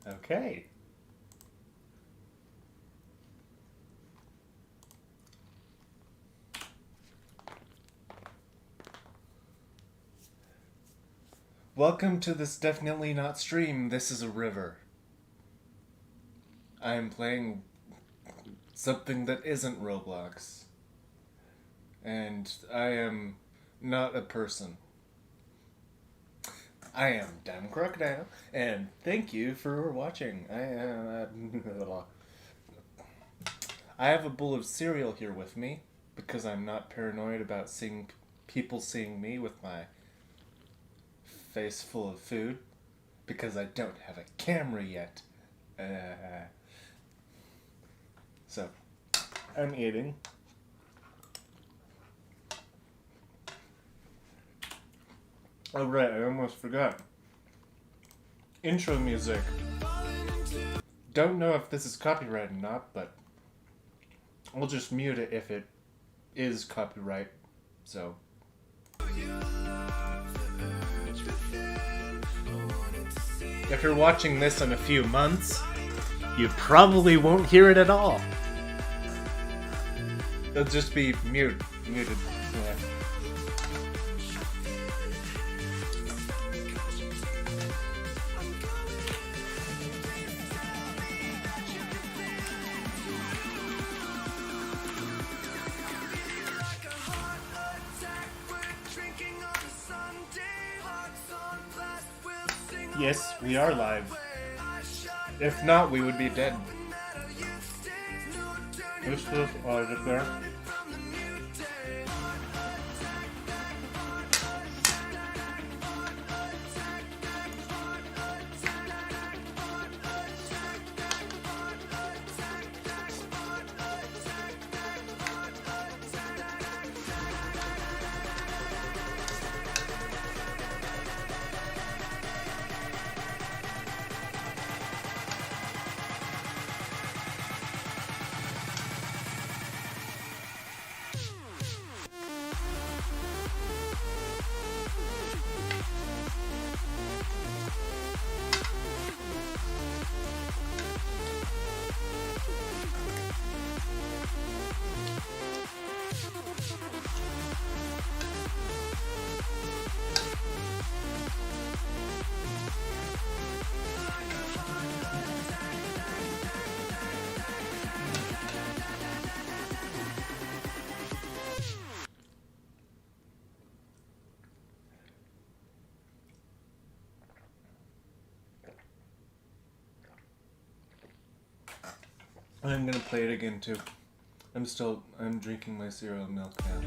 Okay. Welcome to this definitely not stream. This is a river. I am playing something that isn't Roblox. And I am not a person. I am Dan Crocodile, and thank you for watching. I have a bowl of cereal here with me because I'm not paranoid about seeing people seeing me with my face full of food because I don't have a camera yet. So, I'm eating. Oh right, I almost forgot. Intro music. Don't know if this is copyright or not, but I'll just mute it if it is copyright. So. If you're watching this in a few months, you probably won't hear it at all. It'll just be muted. Yeah. Yes, we are live. If not, we would be dead. This is there. I'm gonna play it again too. I'm drinking my cereal milk now.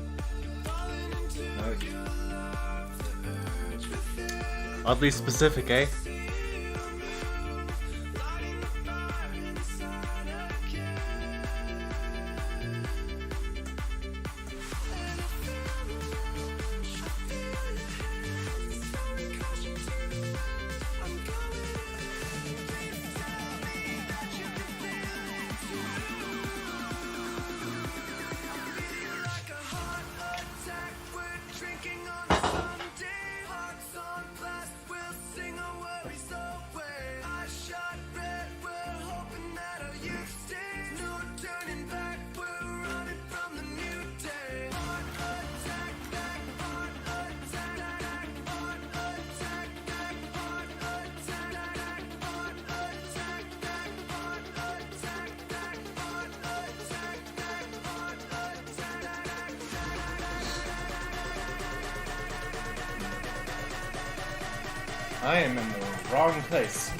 Oddly specific, eh? I am in the wrong place.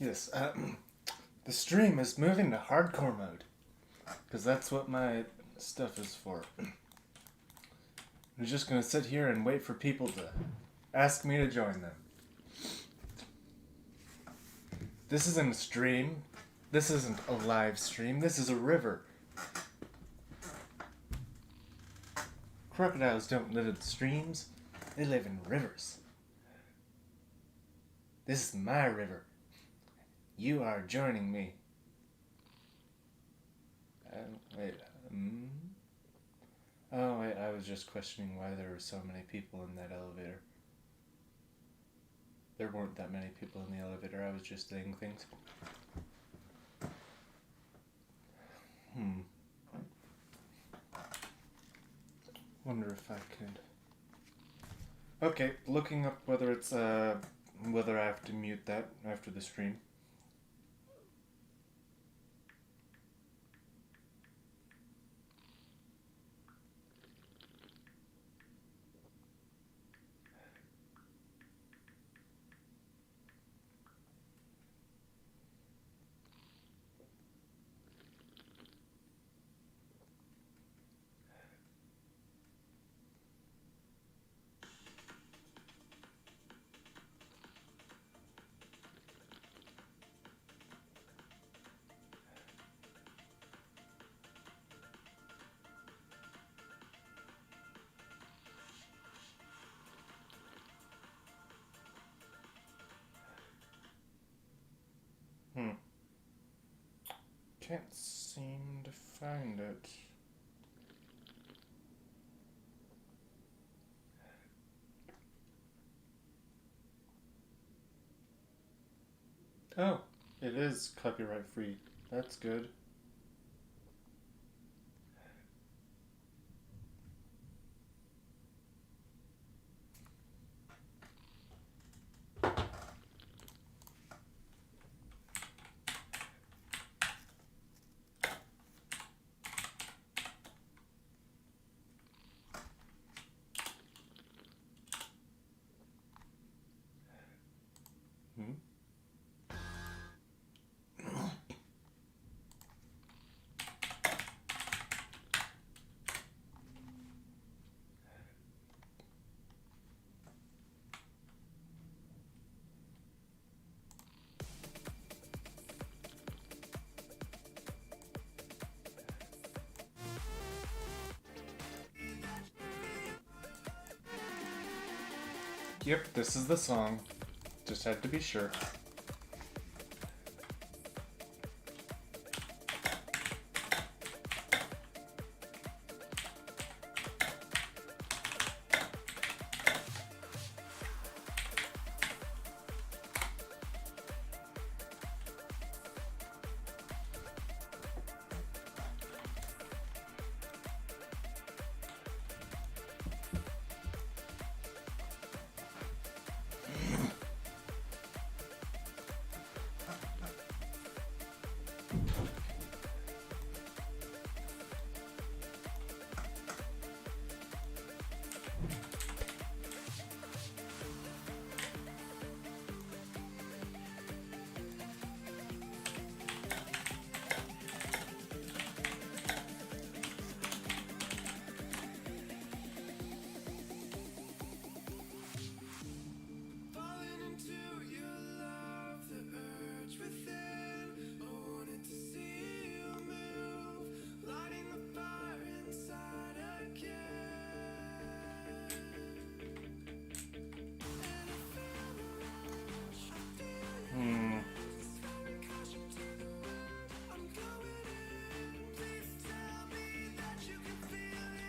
Yes, the stream is moving to hardcore mode. Because that's what my stuff is for. I'm just gonna sit here and wait for people to ask me to join them. This isn't a stream. This isn't a live stream. This is a river. Crocodiles don't live in streams. They live in rivers. This is my river. You are joining me. Wait. Oh, wait, I was just questioning why there were so many people in that elevator. There weren't that many people in the elevator. I was just saying things. Wonder if I could... Okay, looking up whether it's, whether I have to mute that after the stream. Can't seem to find it. Oh, it is copyright free. That's good. Yep, this is the song. Just had to be sure.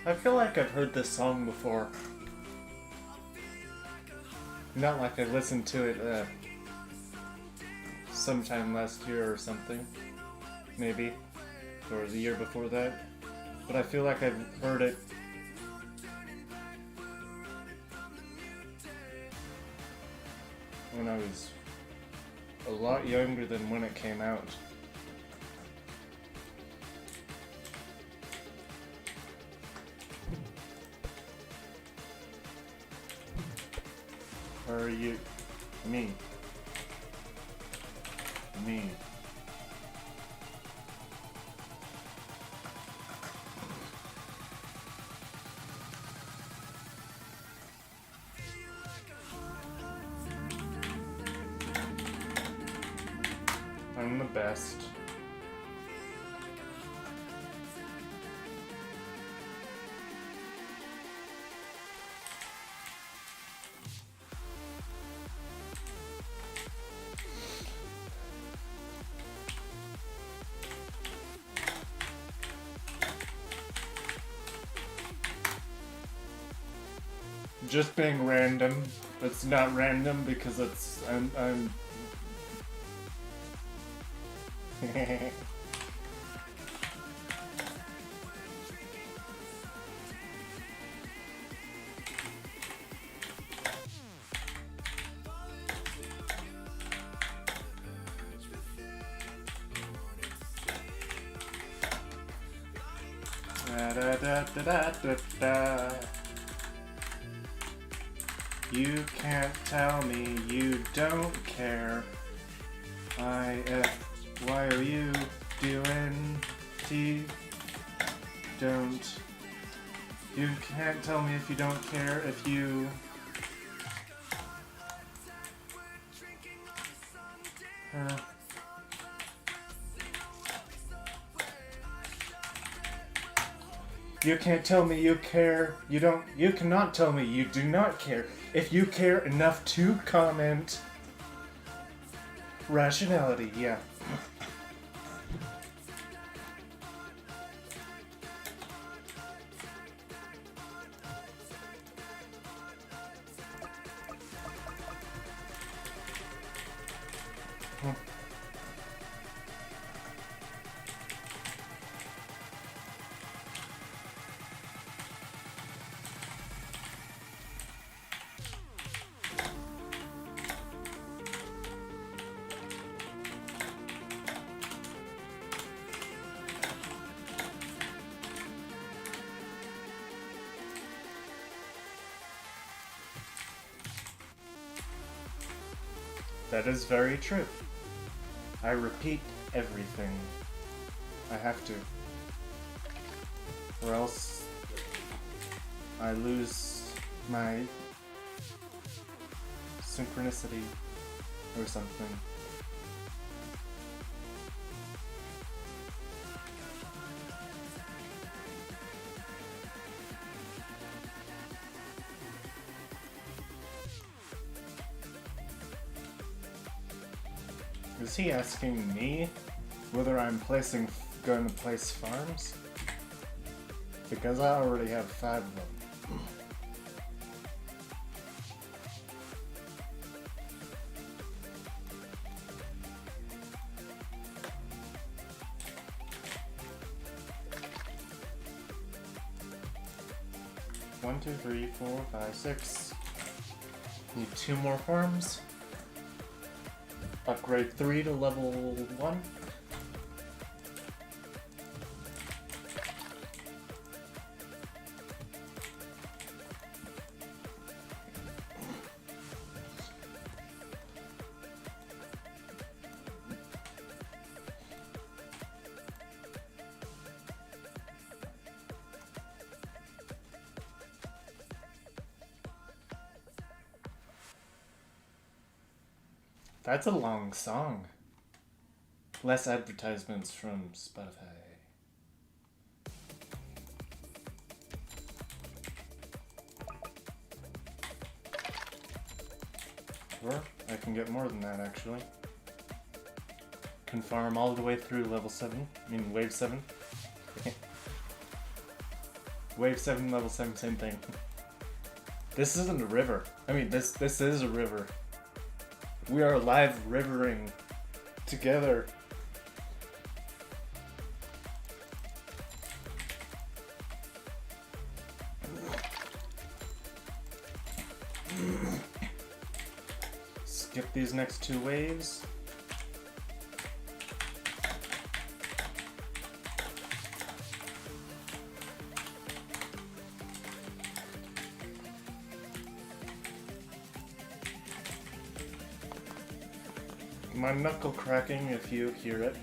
I feel like I've heard this song before. Not like I listened to it sometime last year or something. Maybe. Or the year before that. But I feel like I've heard it when I was a lot younger than when it came out. Or you... me. me. I'm the best. Just being random. It's not random because I'm da, da, da, da, da, da. You can't tell me you don't care. Why are you doing T? Don't. You can't tell me if you don't care if you. You can't tell me you care. You cannot tell me you do not care. If you care enough to comment. Rationality, yeah. That is very true. I repeat everything. I have to. Or else I lose my synchronicity or something. Is he asking me whether I'm going to place farms? Because I already have 5 of them. One, two, three, 4, 5, 6. Need 2 more farms. Upgrade 3 to level 1. That's a long song. Less advertisements from Spotify. Or I can get more than that, actually. Can farm all the way through level 7. I mean, wave 7. Wave 7, level 7, same thing. This isn't a river. I mean, this is a river. We are live rivering together. Skip these next 2 waves. my knuckle cracking if you hear it.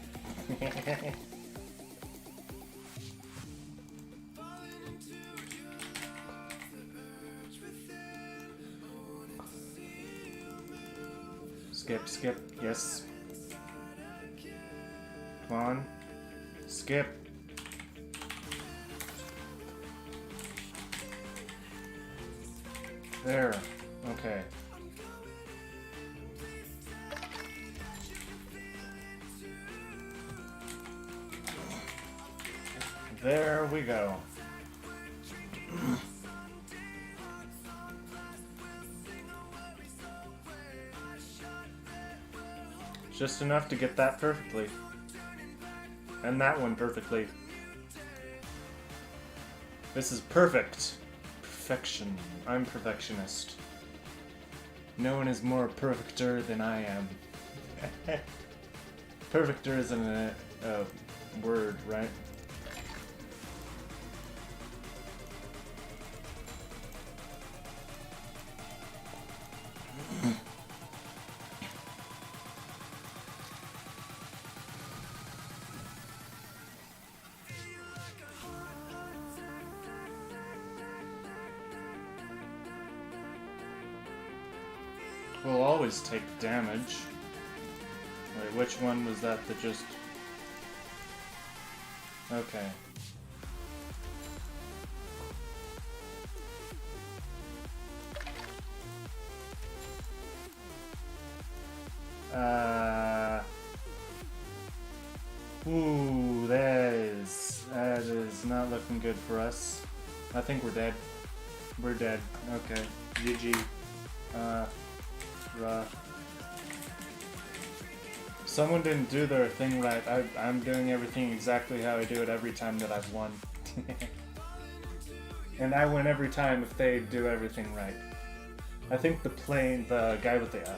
Skip, skip, yes. Come on. Skip. There. Okay. There we go. Just enough to get that perfectly. And that one perfectly. This is perfect. Perfection. I'm perfectionist. No one is more perfecter than I am. Perfecter isn't a word, right? We'll always take damage. Wait, which one was that just... Okay. Ooh, that is not looking good for us. I think we're dead. We're dead. Okay. GG. Someone didn't do their thing right. I'm doing everything exactly how I do it every time that I've won. And I win every time if they do everything right. I think the guy with the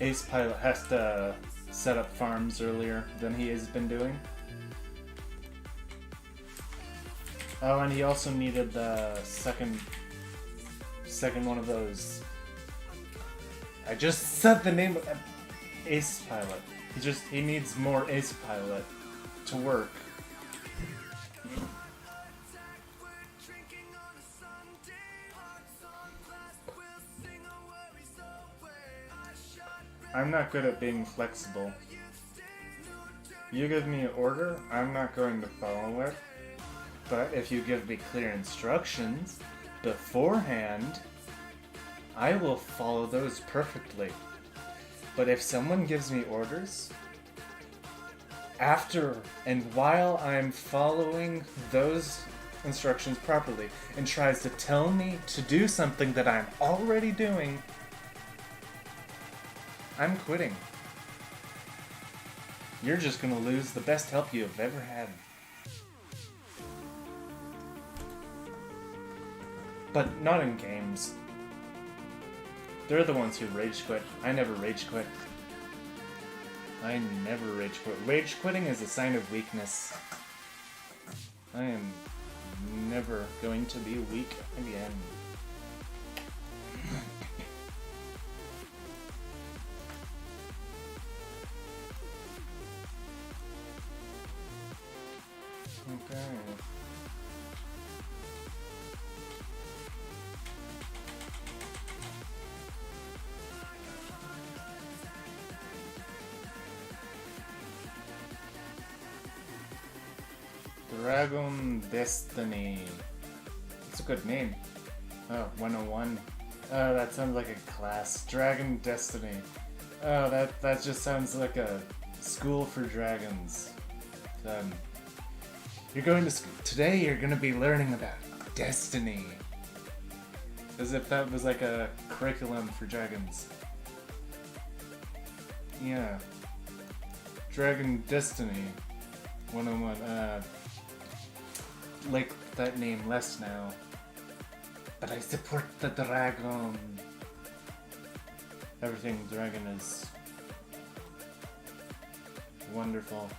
ace pilot has to set up farms earlier than he has been doing. Oh, and he also needed the second one of those. I just said the name of Ace Pilot. He needs more Ace Pilot to work. I'm not good at being flexible. You give me an order, I'm not going to follow it. But if you give me clear instructions beforehand, I will follow those perfectly. But if someone gives me orders, after and while I'm following those instructions properly and tries to tell me to do something that I'm already doing, I'm quitting. You're just gonna lose the best help you have ever had. But not in games. They're the ones who rage quit. I never rage quit. I never rage quit. Rage quitting is a sign of weakness. I am never going to be weak again. Okay. Dragon Destiny. It's a good name. Oh, 101. Oh, that sounds like a class. Dragon Destiny. Oh, that just sounds like a school for dragons. You're going to school. Today you're going to be learning about Destiny. As if that was like a curriculum for dragons. Yeah. Dragon Destiny 101. Like that name less now. But I support the dragon. Everything dragon is wonderful.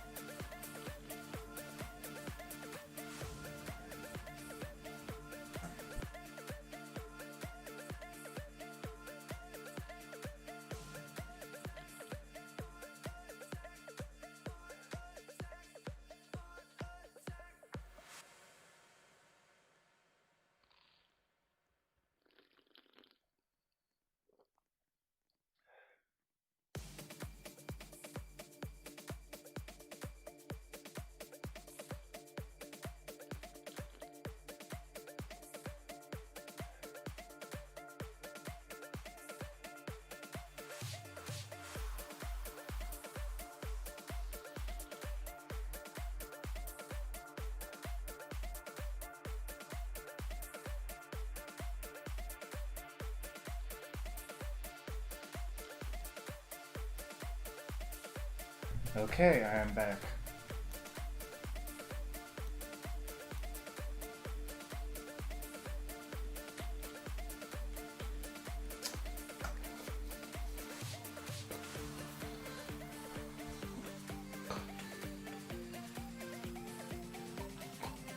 Okay, I am back.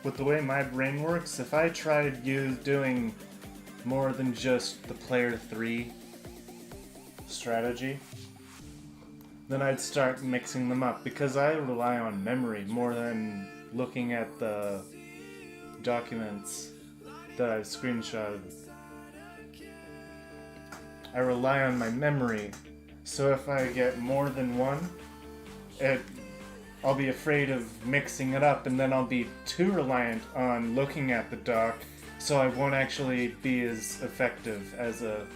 With the way my brain works, if I tried doing more than just the player 3 strategy, then I'd start mixing them up because I rely on memory more than looking at the documents that I've screenshotted. I rely on my memory, so if I get more than one, I'll be afraid of mixing it up, and then I'll be too reliant on looking at the doc, so I won't actually be as effective as a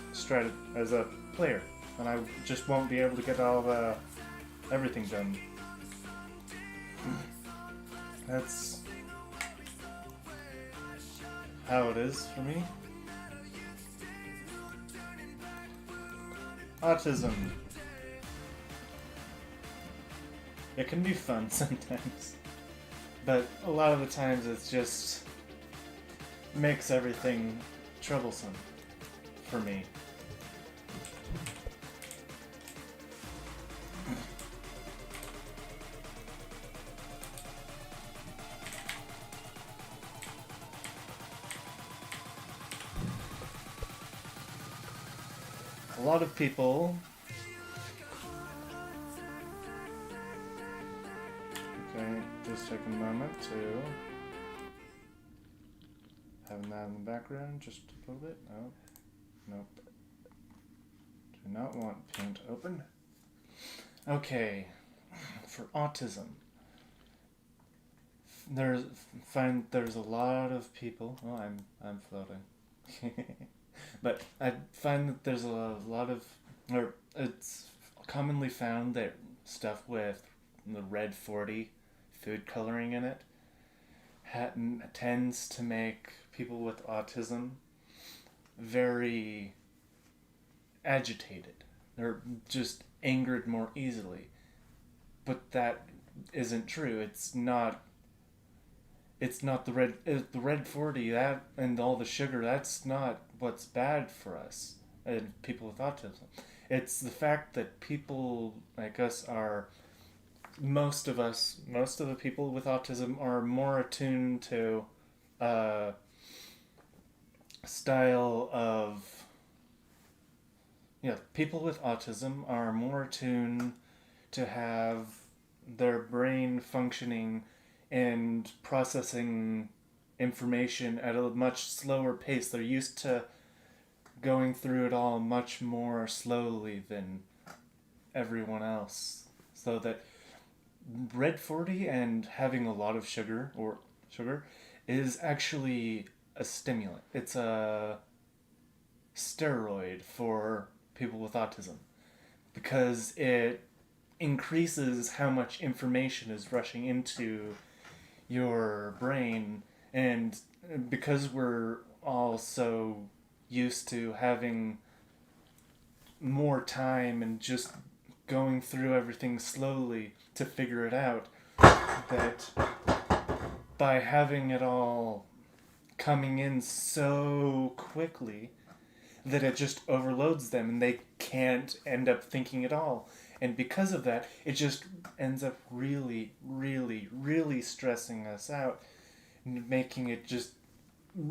player, and I just won't be able to get everything done. That's how it is for me. Autism. It can be fun sometimes, but a lot of the times it's just makes everything troublesome for me. A lot of people just take a moment to having that in the background just a little bit. Oh, nope. Do not want paint open. Okay, for autism, there's a lot of people. Oh, I'm floating. But I find that there's a lot of, or it's commonly found that stuff with the red 40 food coloring in it tends to make people with autism very agitated. They're just angered more easily. But that isn't true. It's not the red 40 that and all the sugar. That's not what's bad for us and people with autism. It's the fact that people like us are most of the people with autism are more attuned to a style of, people with autism are more attuned to have their brain functioning and processing information at a much slower pace. They're used to going through it all much more slowly than everyone else. So that red 40 and having a lot of sugar is actually a stimulant. It's a steroid for people with autism because it increases how much information is rushing into your brain, and because we're all so used to having more time and just going through everything slowly to figure it out, that by having it all coming in so quickly that it just overloads them and they can't end up thinking at all. And because of that, it just ends up really, really, really stressing us out, making it just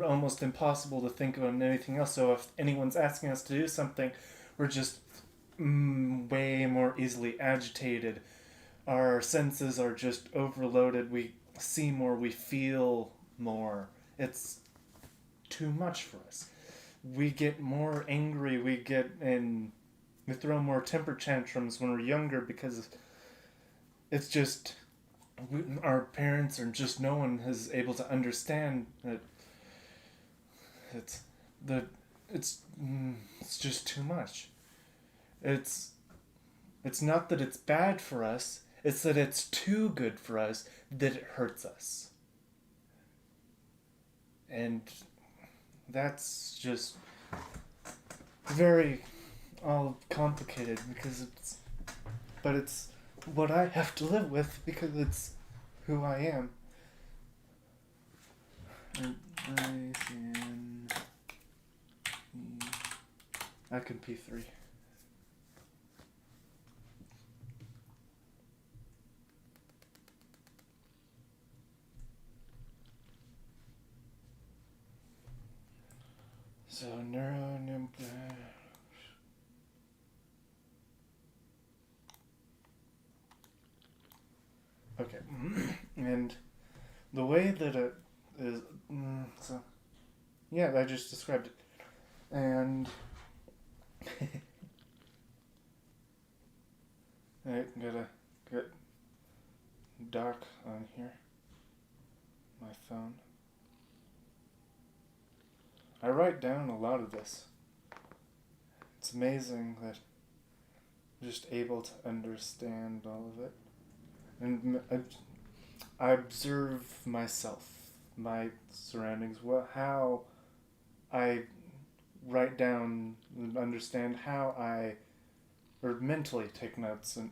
almost impossible to think about anything else. So if anyone's asking us to do something, we're just way more easily agitated. Our senses are just overloaded. We see more, we feel more. It's too much for us. We get more angry, we throw more temper tantrums when we're younger because it's just our parents or just no one is able to understand that it's just too much. It's not that it's bad for us, it's that it's too good for us that it hurts us. And that's just very all complicated because it's what I have to live with because it's who I am. I can P3. So okay, and the way that it is, so yeah, I just described it, and I gotta get dark on here. My phone. I write down a lot of this. It's amazing that I'm just able to understand all of it. And I observe myself, my surroundings, how I write down and understand how I, or mentally take notes and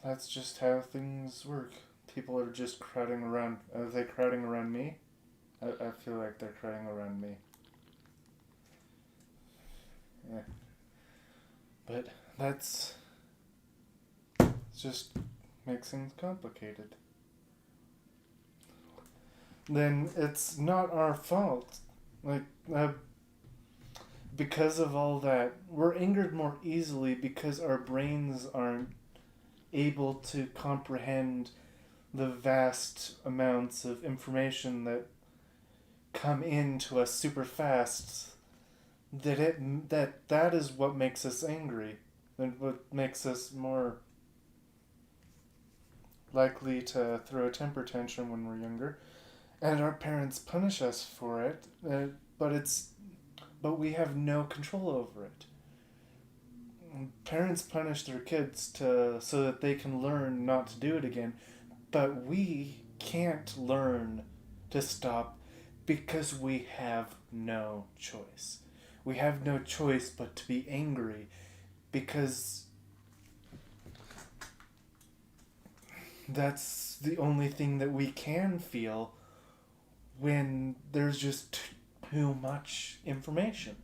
that's just how things work. People are just crowding around. Are they crowding around me? I feel like they're crowding around me. Yeah. But that's just makes things complicated. Then it's not our fault. Like, because of all that, we're angered more easily because our brains aren't able to comprehend the vast amounts of information that come into us super fast. That is what makes us angry, and what makes us more likely to throw a temper tantrum when we're younger, and our parents punish us for it. But we have no control over it. Parents punish their kids so that they can learn not to do it again, but we can't learn to stop because we have no choice. We have no choice but to be angry because that's the only thing that we can feel when there's just too much information.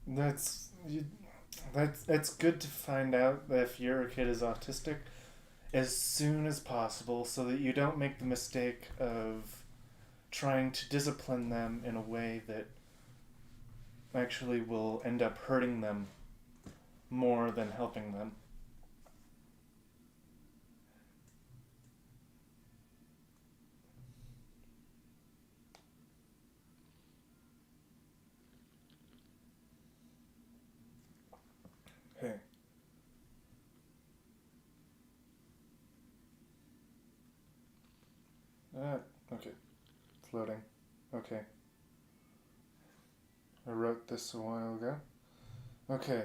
That's good to find out that if your kid is autistic as soon as possible so that you don't make the mistake of trying to discipline them in a way that actually will end up hurting them more than helping them. Okay. Okay. It's loading. Okay. I wrote this a while ago. Okay.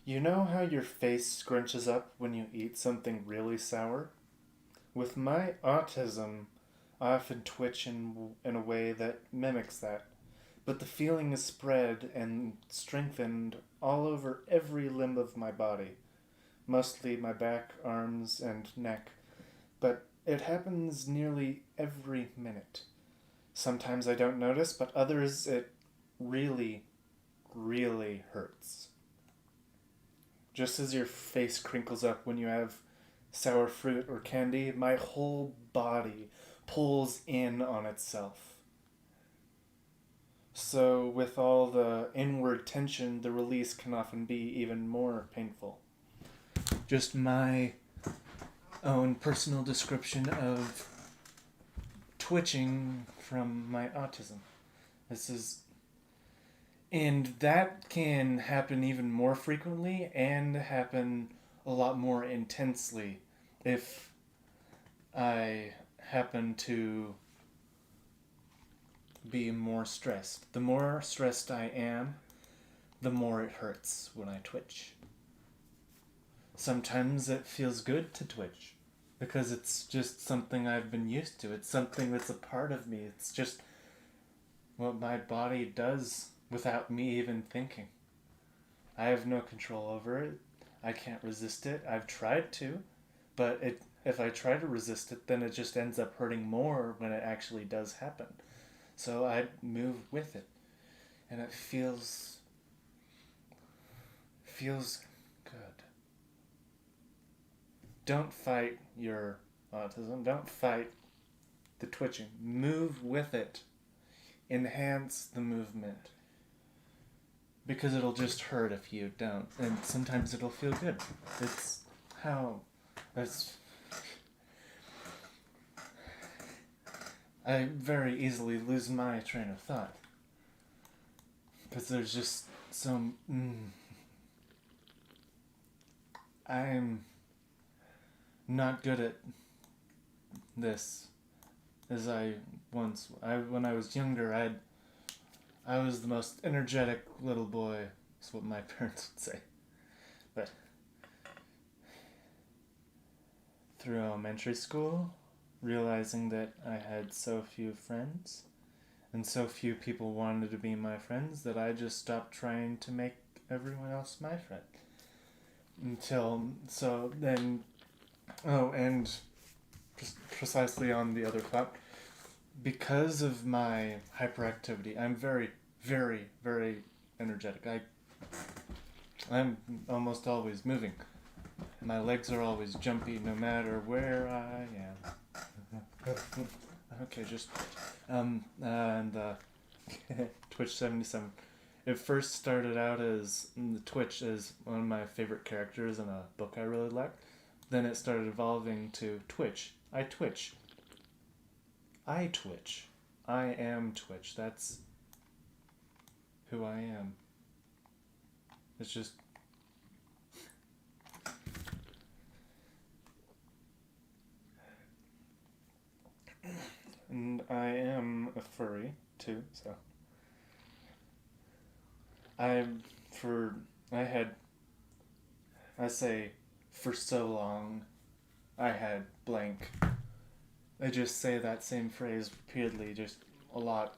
You know how your face scrunches up when you eat something really sour? With my autism, I often twitch in a way that mimics that. But the feeling is spread and strengthened all over every limb of my body, mostly my back, arms, and neck. But it happens nearly every minute. Sometimes I don't notice, but others it really, really hurts. Just as your face crinkles up when you have sour fruit or candy, my whole body pulls in on itself. So, with all the inward tension, the release can often be even more painful. Just my own personal description of twitching from my autism. This is And that can happen even more frequently and happen a lot more intensely if I happen to be more stressed. The more stressed I am, the more it hurts when I twitch. Sometimes it feels good to twitch because it's just something I've been used to. It's something that's a part of me. It's just what my body does without me even thinking. I have no control over it. I can't resist it. I've tried to, but if I try to resist it, then it just ends up hurting more when it actually does happen. So I move with it, and it feels good. Don't fight your autism. Don't fight the twitching. Move with it. Enhance the movement. Because it'll just hurt if you don't. And sometimes it'll feel good. It's how... It's... I very easily lose my train of thought. Because there's just some... I'm not good at this as I once... when I was younger, I was the most energetic little boy, is what my parents would say. But through elementary school, realizing that I had so few friends, and so few people wanted to be my friends, that I just stopped trying to make everyone else my friend. And precisely on the other thought, because of my hyperactivity, I'm very, very, very energetic. I'm almost always moving. My legs are always jumpy no matter where I am. Okay, just Twitch 77. It first started out as Twitch as one of my favorite characters in a book I really liked. Then it started evolving to Twitch. I twitch. I twitch. I am Twitch. That's who I am. It's just... And I am a furry, too, so... For so long, I had blank. I just say that same phrase repeatedly, just a lot,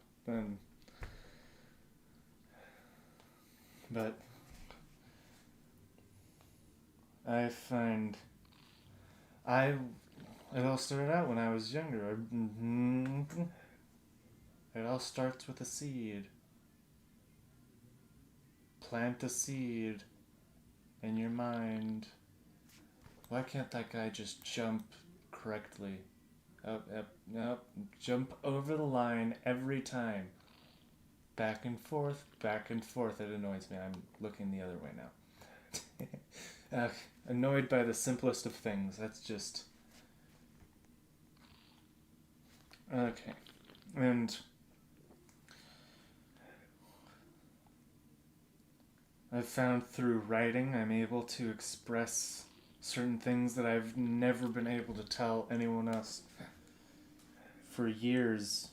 but I find it all started out when I was younger. It all starts with a seed. Plant a seed in your mind. Why can't that guy just jump correctly? Up, jump over the line every time. Back and forth, it annoys me. I'm looking the other way now. Annoyed by the simplest of things. That's just... Okay. And... I've found through writing I'm able to express certain things that I've never been able to tell anyone else for years.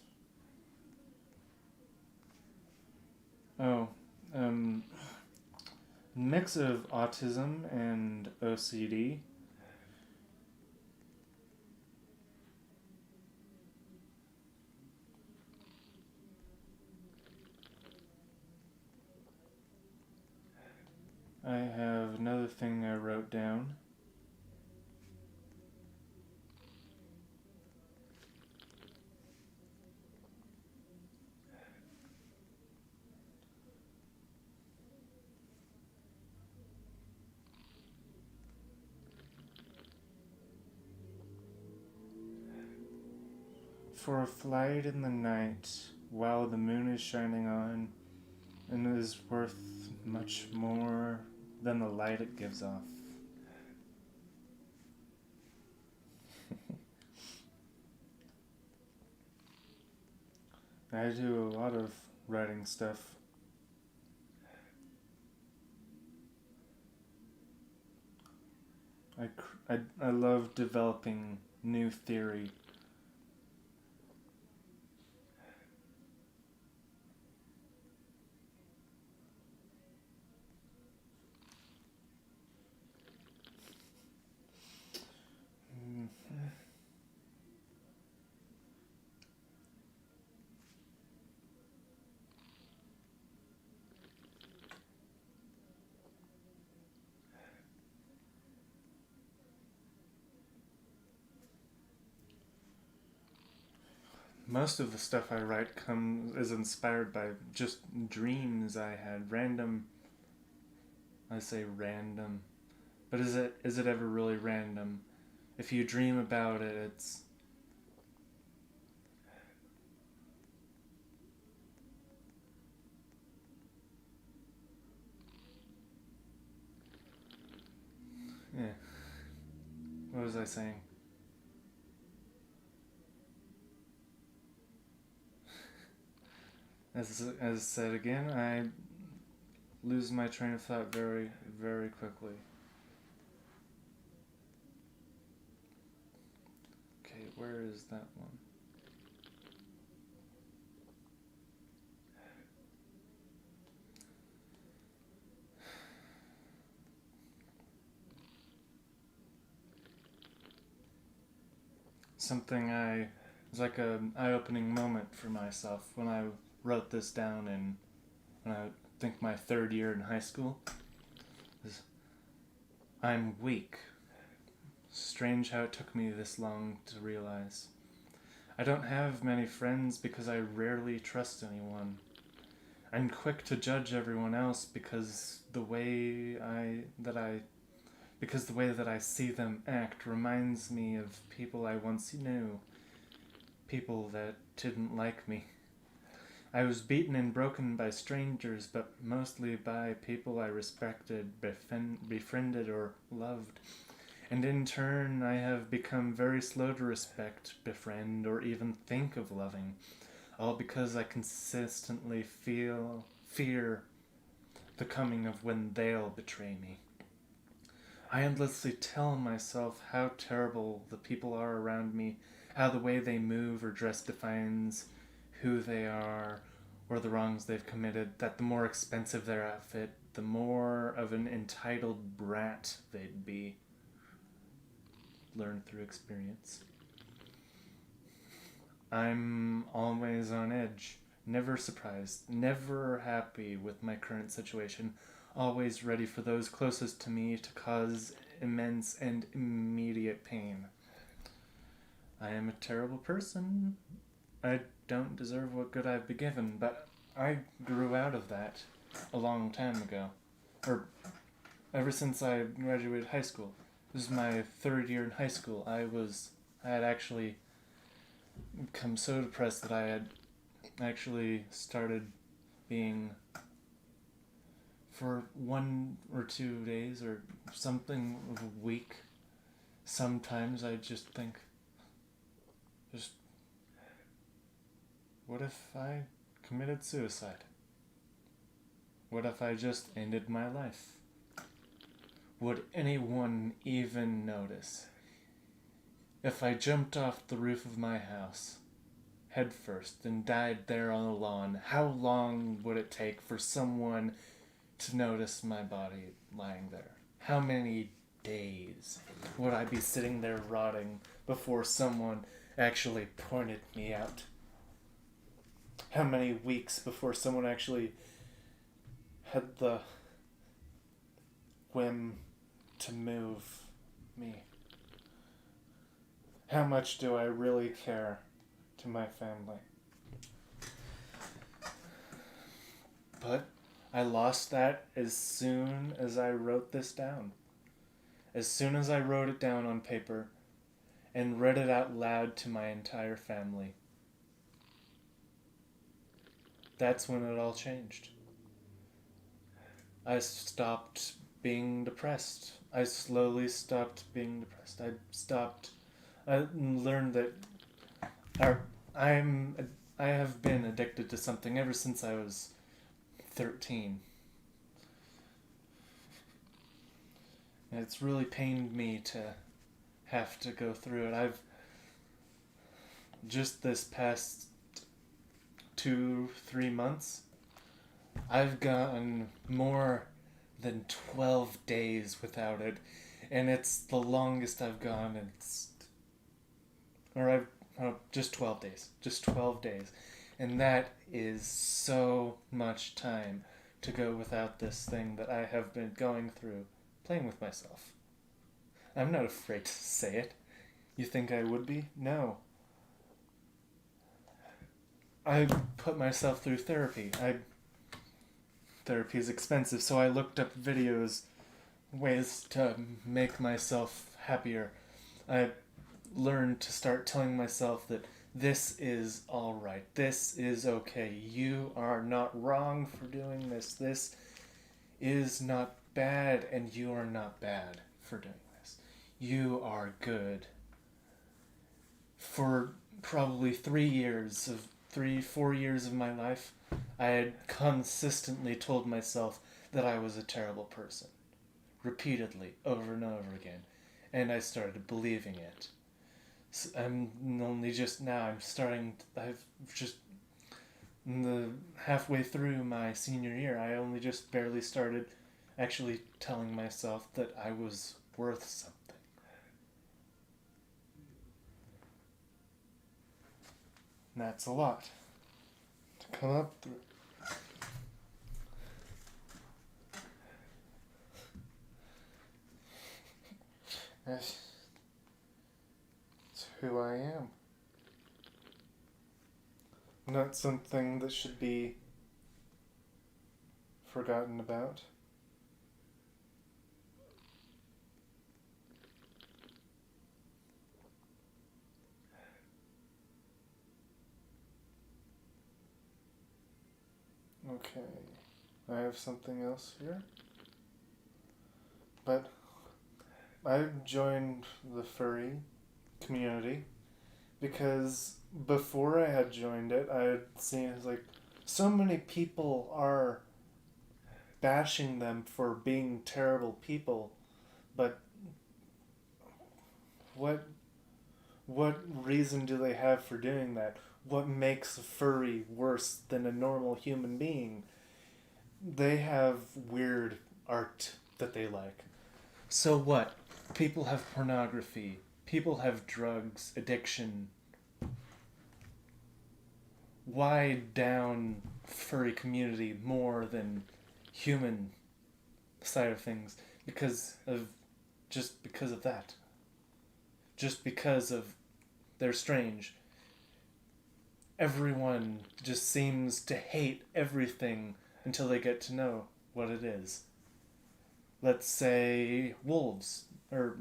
Mix of autism and OCD. I have another thing I wrote down. For a flight in the night while the moon is shining on, and it is worth much more than the light it gives off. I do a lot of writing stuff. I love developing new theory. Most of the stuff I write is inspired by just dreams I had. Random. I say random, but is it ever really random? If you dream about it, it's yeah. What was I saying? As said again, I lose my train of thought very very quickly. Okay, where is that one? Something I it was like an eye-opening moment for myself when I wrote this down in when I think my third year in high school. Is I'm weak. Strange how it took me this long to realize. I don't have many friends because I rarely trust anyone. I'm quick to judge everyone else because the way that I see them act reminds me of people I once knew, people that didn't like me. I was beaten and broken by strangers, but mostly by people I respected, befriended, or loved. And in turn, I have become very slow to respect, befriend, or even think of loving, all because I consistently fear the coming of when they'll betray me. I endlessly tell myself how terrible the people are around me, how the way they move or dress defines who they are or the wrongs they've committed, that the more expensive their outfit, the more of an entitled brat they'd be. Learned through experience. I'm always on edge, never surprised, never happy with my current situation, always ready for those closest to me to cause immense and immediate pain. I am a terrible person. I don't deserve what good I've been given, but I grew out of that a long time ago. Or ever since I graduated high school. This is my third year in high school. I had actually become so depressed that I had actually started being, for 1 or 2 days or something of a week, sometimes I just think, just what if I committed suicide? What if I just ended my life? Would anyone even notice? If I jumped off the roof of my house, head first, and died there on the lawn, how long would it take for someone to notice my body lying there? How many days would I be sitting there rotting before someone actually pointed me out? How many weeks before someone actually had the whim to move me? How much do I really care to my family? But I lost that as soon as I wrote this down. As soon as I wrote it down on paper and read it out loud to my entire family. That's when it all changed. I stopped being depressed. I slowly stopped being depressed. I learned that I'm I have been addicted to something ever since I was 13. And it's really pained me to have to go through it. I've just this past 2-3 months, I've gone more than 12 days without it, and it's the longest I've gone. Just 12 days, and that is so much time to go without this thing that I have been going through, playing with myself. I'm not afraid to say it. You think I would be? No. I put myself through therapy. Therapy is expensive, so I looked up videos, ways to make myself happier. I learned to start telling myself that this is alright. This is okay. You are not wrong for doing this. This is not bad, and you are not bad for doing this. You are good. For probably 4 years of my life, I had consistently told myself that I was a terrible person. Repeatedly, over and over again. And I started believing it. So I'm only just now, I've just, halfway through my senior year, I only just barely started actually telling myself that I was worth something. And that's a lot to come up through. It's who I am. Not something that should be forgotten about. Okay, I have something else here. But I joined the furry community because before I had joined it, I had seen it's like so many people are bashing them for being terrible people, but what reason do they have for doing that? What makes a furry worse than a normal human being? They have weird art that they like. So what? People have pornography. People have drugs, addiction. Why down furry community more than human side of things? Because of that. Just because of they're strange. Everyone just seems to hate everything until they get to know what it is. Let's say wolves, or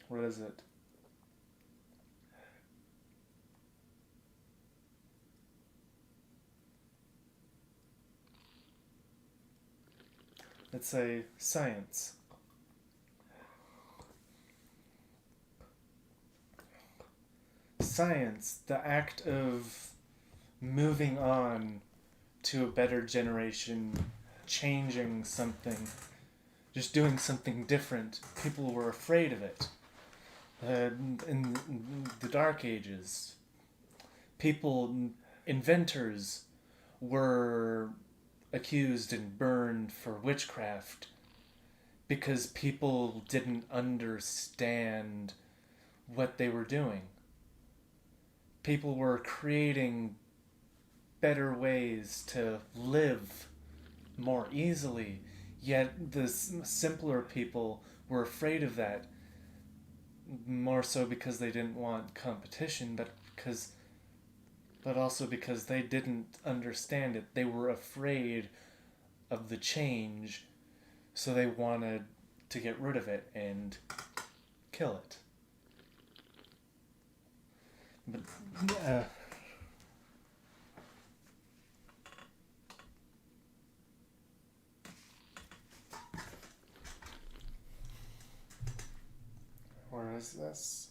what is it? Let's say science. Science, the act of moving on to a better generation, changing something, just doing something different. People were afraid of it. In the Dark Ages, inventors were accused and burned for witchcraft because people didn't understand what they were doing. People were creating better ways to live more easily, yet the simpler people were afraid of that, more so because they didn't want competition, but also because they didn't understand it. They were afraid of the change, so they wanted to get rid of it and kill it. But yeah. Where is this?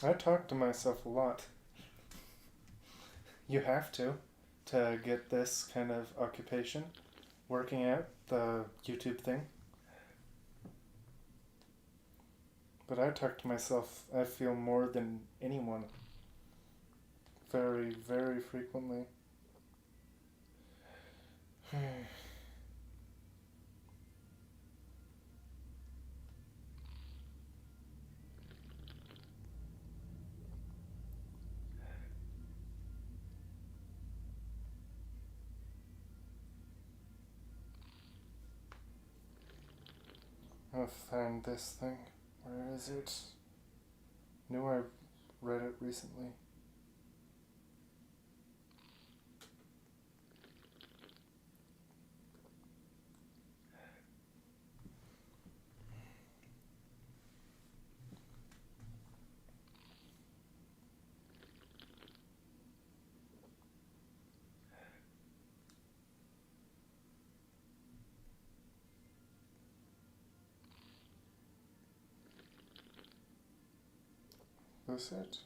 I talk to myself a lot. You have to get this kind of occupation, working out the YouTube thing. But I talk to myself, I feel, more than anyone. Very, very frequently. I'll find this thing. Where is it? Knew I read it recently. This it?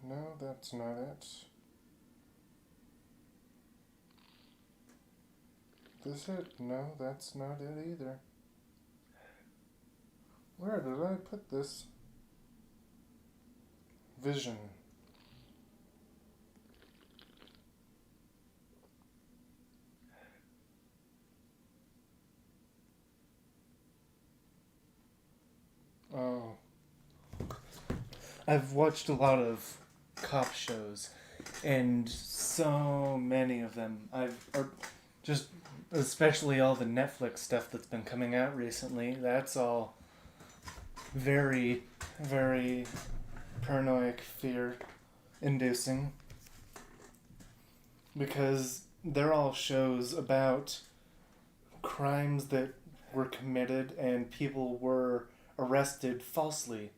No, that's not it. This it? No, that's not it either. Where did I put this? Vision. Oh. I've watched a lot of cop shows, and so many of them. Just especially all the Netflix stuff that's been coming out recently. That's all very, very paranoid, fear-inducing, because they're all shows about crimes that were committed and people were arrested falsely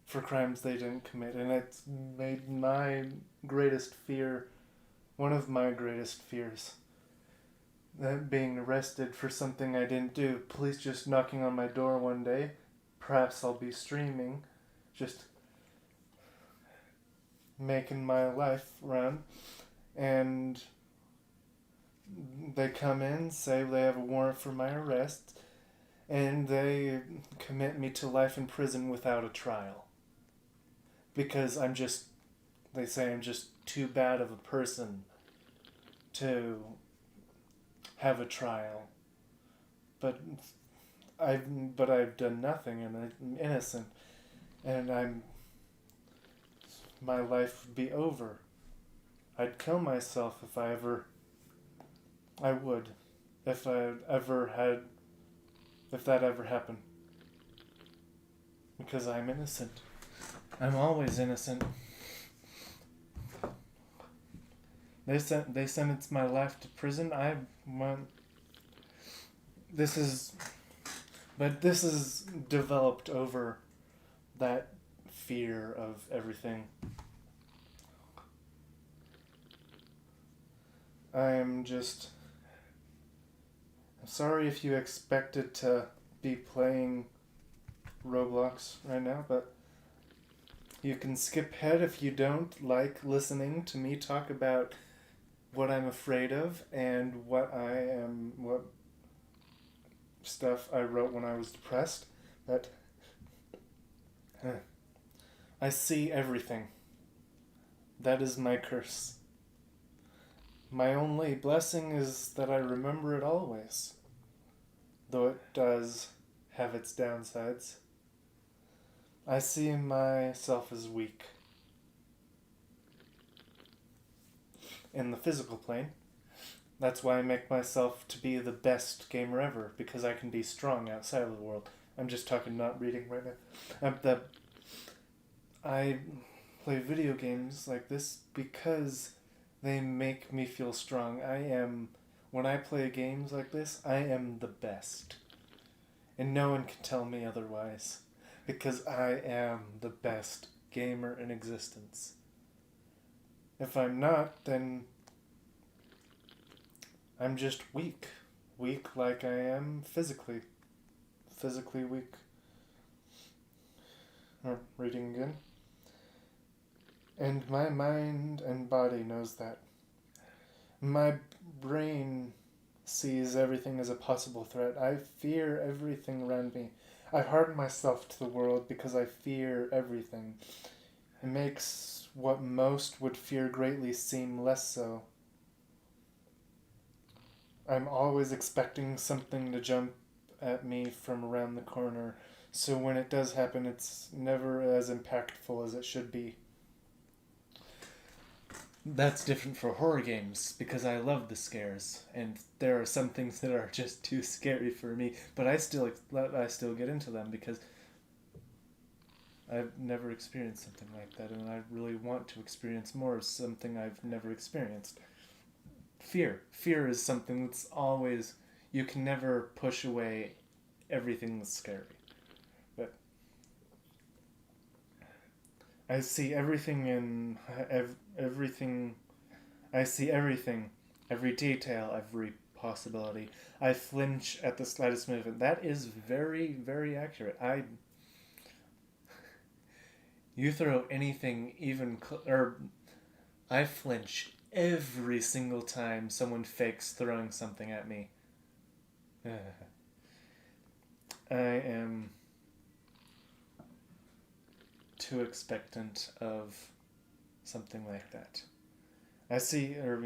for crimes they didn't commit, and it's made my greatest fear one of my greatest fears. That being arrested for something I didn't do. Police just knocking on my door one day. Perhaps I'll be streaming, just making my life run, and they come in, say they have a warrant for my arrest, and they commit me to life in prison without a trial. Because they say I'm just too bad of a person to have a trial. But I've done nothing, and I'm innocent, and my life would be over. I'd kill myself if I would, if that ever happened. Because I'm innocent. I'm always innocent. They sentenced my life to prison. This is developed over that fear of everything. I'm sorry if you expected to be playing Roblox right now, but you can skip ahead if you don't like listening to me talk about what I'm afraid of and what stuff I wrote when I was depressed. That I see everything. That is my curse. My only blessing is that I remember it always, though it does have its downsides. I see myself as weak in the physical plane. That's why I make myself to be the best gamer ever, because I can be strong outside of the world. I'm just talking, not reading right now. I play video games like this because they make me feel strong. When I play games like this, I am the best. And no one can tell me otherwise. Because I am the best gamer in existence. If I'm not, then I'm just weak. Weak like I am physically. Physically weak. Reading again. And my mind and body knows that. My brain sees everything as a possible threat. I fear everything around me. I harden myself to the world because I fear everything. It makes what most would fear greatly seem less so. I'm always expecting something to jump at me from around the corner, so when it does happen, it's never as impactful as it should be. That's different for horror games because I love the scares, and there are some things that are just too scary for me. But I still get into them because I've never experienced something like that, and I really want to experience more of something I've never experienced. Fear is something that's always, you can never push away everything that's scary. But I see everything in everything. I see everything, every detail, every possibility. I flinch at the slightest movement. That is very, very accurate. You throw anything or I flinch every single time someone fakes throwing something at me. I am too expectant of something like that. I see, or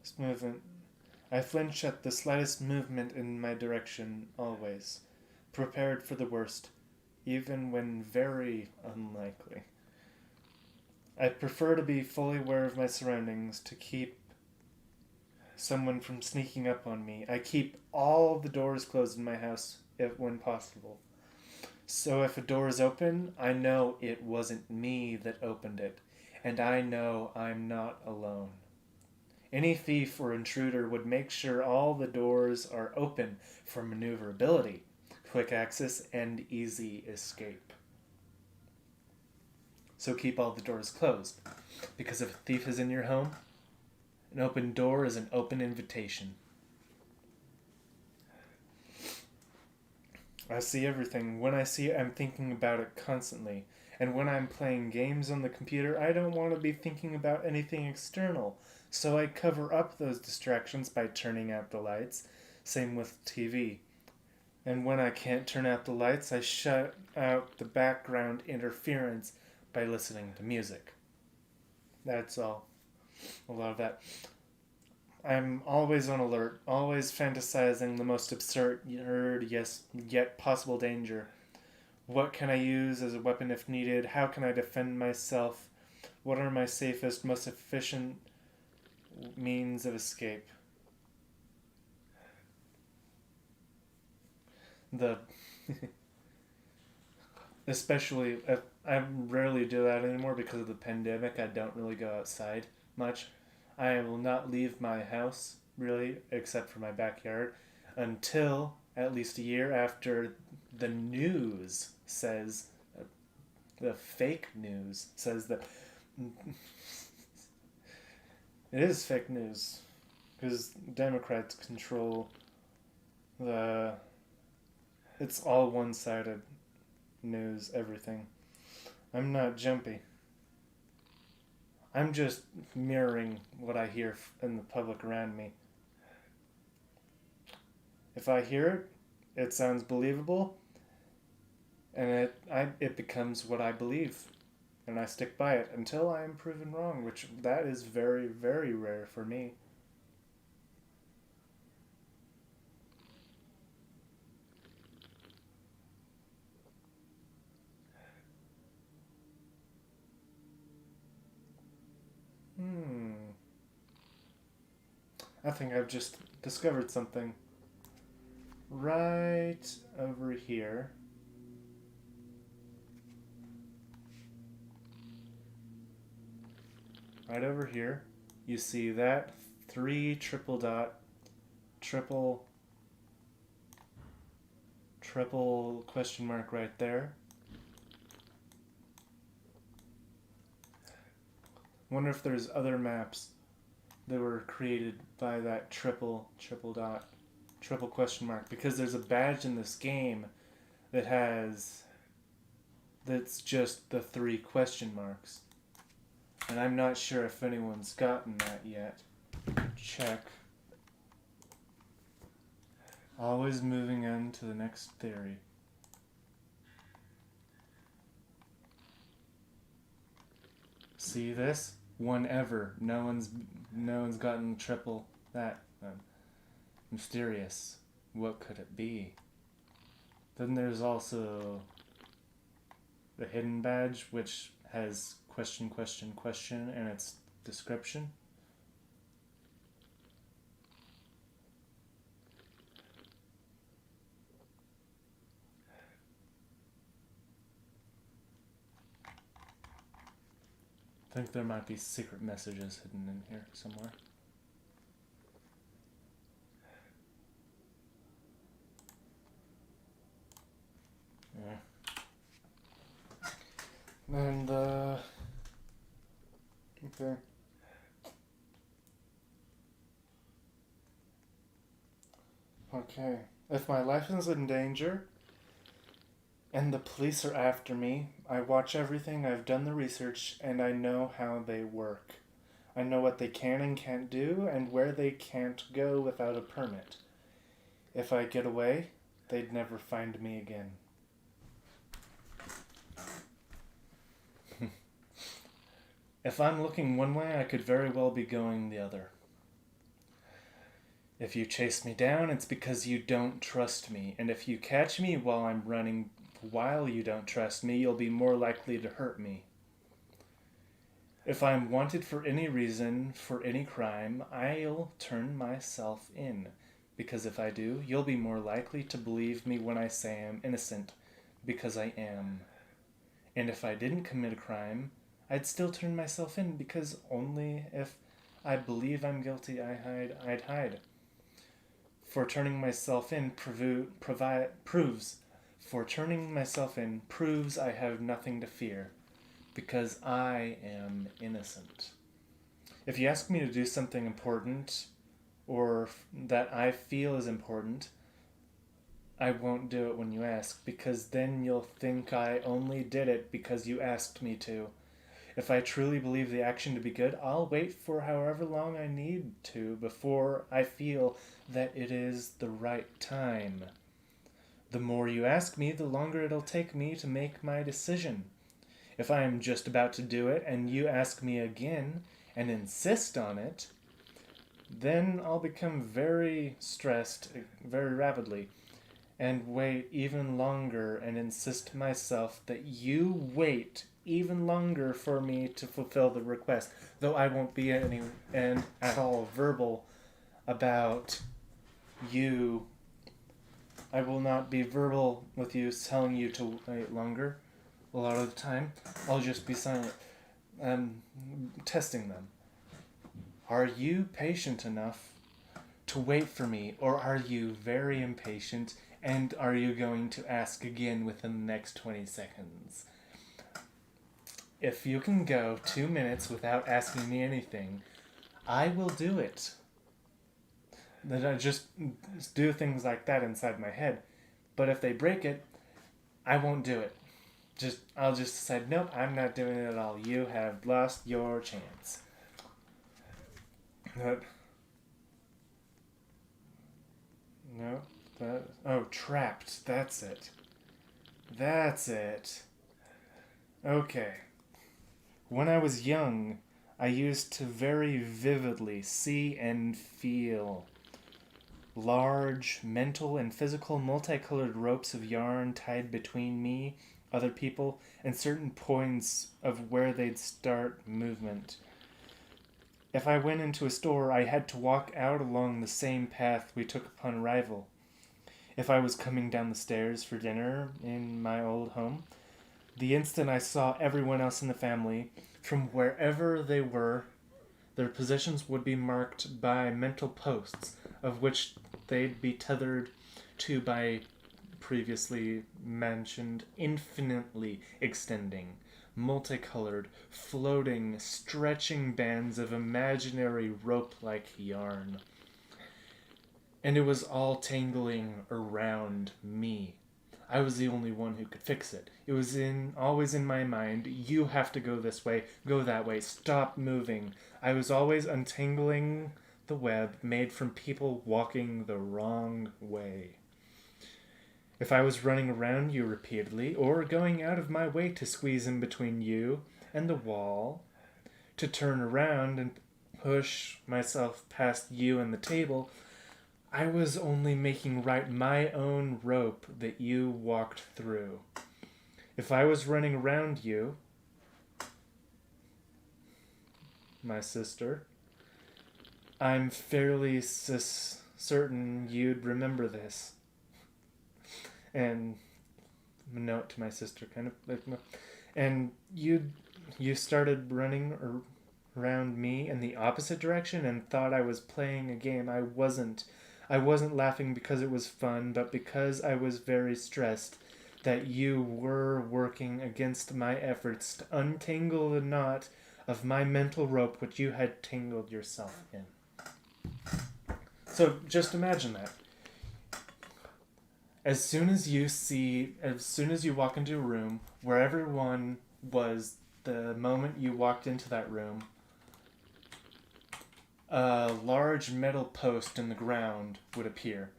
this movement. I flinch at the slightest movement in my direction, always, prepared for the worst, even when very unlikely. I prefer to be fully aware of my surroundings to keep someone from sneaking up on me. I keep all the doors closed in my house when possible. So if a door is open, I know it wasn't me that opened it, and I know I'm not alone. Any thief or intruder would make sure all the doors are open for maneuverability, quick access, and easy escape. So keep all the doors closed, because if a thief is in your home, an open door is an open invitation. I see everything. When I see it, I'm thinking about it constantly. And when I'm playing games on the computer, I don't want to be thinking about anything external. So I cover up those distractions by turning out the lights. Same with TV. And when I can't turn out the lights, I shut out the background interference by listening to music. That's all. A lot of that. I'm always on alert, always fantasizing the most absurd, yes, yet possible danger. What can I use as a weapon if needed? How can I defend myself? What are my safest, most efficient means of escape? The especially I rarely do that anymore because of the pandemic. I don't really go outside much. I will not leave my house really except for my backyard until at least a year after the news says the fake news says that it is fake news because Democrats control the it's all one-sided news, everything. I'm not jumpy. I'm just mirroring what I hear in the public around me. If I hear it, it sounds believable, and it becomes what I believe, and I stick by it until I am proven wrong, which that is very, very rare for me. I think I've just discovered something. Right over here. Right over here. You see that 3 triple dot, triple question mark right there. Wonder if there's other maps that were created by that triple dot, triple question mark, because there's a badge in this game that that's just the 3 question marks. And I'm not sure if anyone's gotten that yet. Check. Always moving on to the next theory. See this? One ever. No one's gotten triple that. Mysterious. What could it be? Then there's also the hidden badge, which has question, question, question in its description. I think there might be secret messages hidden in here somewhere. Yeah. And, okay. Okay. If my life is in danger and the police are after me, I watch everything, I've done the research, and I know how they work. I know what they can and can't do and where they can't go without a permit. If I get away, they'd never find me again. If I'm looking one way, I could very well be going the other. If you chase me down, it's because you don't trust me. And if you catch me while I'm running while you don't trust me, you'll be more likely to hurt me. If I'm wanted for any reason, for any crime, I'll turn myself in. Because if I do, you'll be more likely to believe me when I say I'm innocent. Because I am. And if I didn't commit a crime, I'd still turn myself in, because only if I believe I'm guilty I'd hide. For turning myself in proves I have nothing to fear, because I am innocent. If you ask me to do something important, or that I feel is important, I won't do it when you ask, because then you'll think I only did it because you asked me to. If I truly believe the action to be good, I'll wait for however long I need to before I feel that it is the right time. The more you ask me, the longer it'll take me to make my decision. If I am just about to do it and you ask me again and insist on it, then I'll become very stressed very rapidly and wait even longer and insist myself that you wait even longer for me to fulfill the request, though I won't be at all verbal about you. I will not be verbal with you telling you to wait longer. A lot of the time, I'll just be silent, testing them. Are you patient enough to wait for me, or are you very impatient, and are you going to ask again within the next 20 seconds? If you can go 2 minutes without asking me anything, I will do it. Then I just do things like that inside my head. But if they break it, I won't do it. I'll just decide, nope, I'm not doing it at all. You have lost your chance. Trapped. That's it. Okay. When I was young, I used to very vividly see and feel large mental and physical multicolored ropes of yarn tied between me, other people, and certain points of where they'd start movement. If I went into a store, I had to walk out along the same path we took upon arrival. If I was coming down the stairs for dinner in my old home, the instant I saw everyone else in the family, from wherever they were, their positions would be marked by mental posts, of which they'd be tethered to by previously mentioned infinitely extending, multicolored, floating, stretching bands of imaginary rope-like yarn. And it was all tangling around me. I was the only one who could fix it. It was always in my mind, you have to go this way, go that way, stop moving. I was always untangling the web made from people walking the wrong way. If I was running around you repeatedly, or going out of my way to squeeze in between you and the wall, to turn around and push myself past you and the table, I was only making right my own rope that you walked through. If I was running around you, my sister, I'm fairly certain you'd remember this. And a note to my sister, kind of like, and you started running around me in the opposite direction and thought I was playing a game. I wasn't. I wasn't laughing because it was fun, but because I was very stressed that you were working against my efforts to untangle the knot of my mental rope which you had tangled yourself in. So just imagine that. As soon as you walk into a room where everyone was the moment you walked into that room, a large metal post in the ground would appear,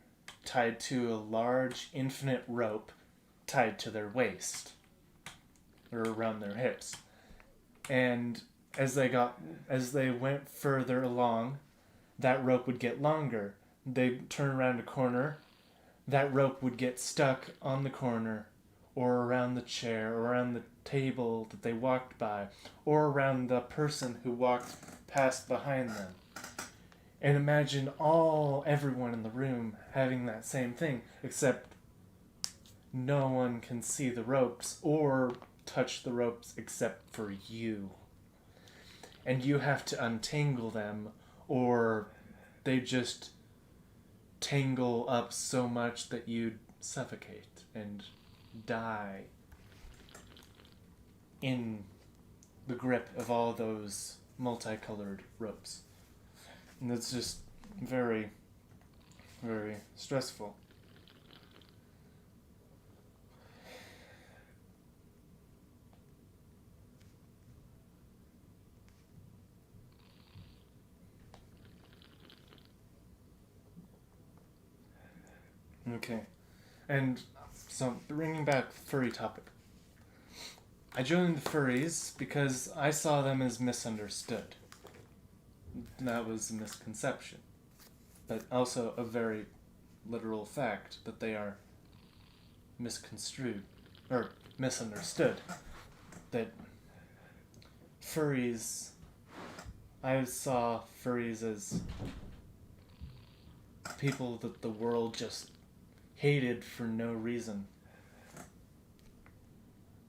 tied to a large infinite rope tied to their waist or around their hips. And as they went further along, that rope would get longer. They'd turn around a corner, that rope would get stuck on the corner, or around the chair, or around the table that they walked by, or around the person who walked past behind them. And imagine everyone in the room having that same thing, except no one can see the ropes or touch the ropes except for you. And you have to untangle them, or they just tangle up so much that you'd suffocate and die in the grip of all those multicolored ropes. And it's just very, very stressful. Okay. And so, bringing back furry topic. I joined the furries because I saw them as misunderstood. That was a misconception. But also a very literal fact that they are misconstrued, or misunderstood. That furries, I saw furries as people that the world just hated for no reason.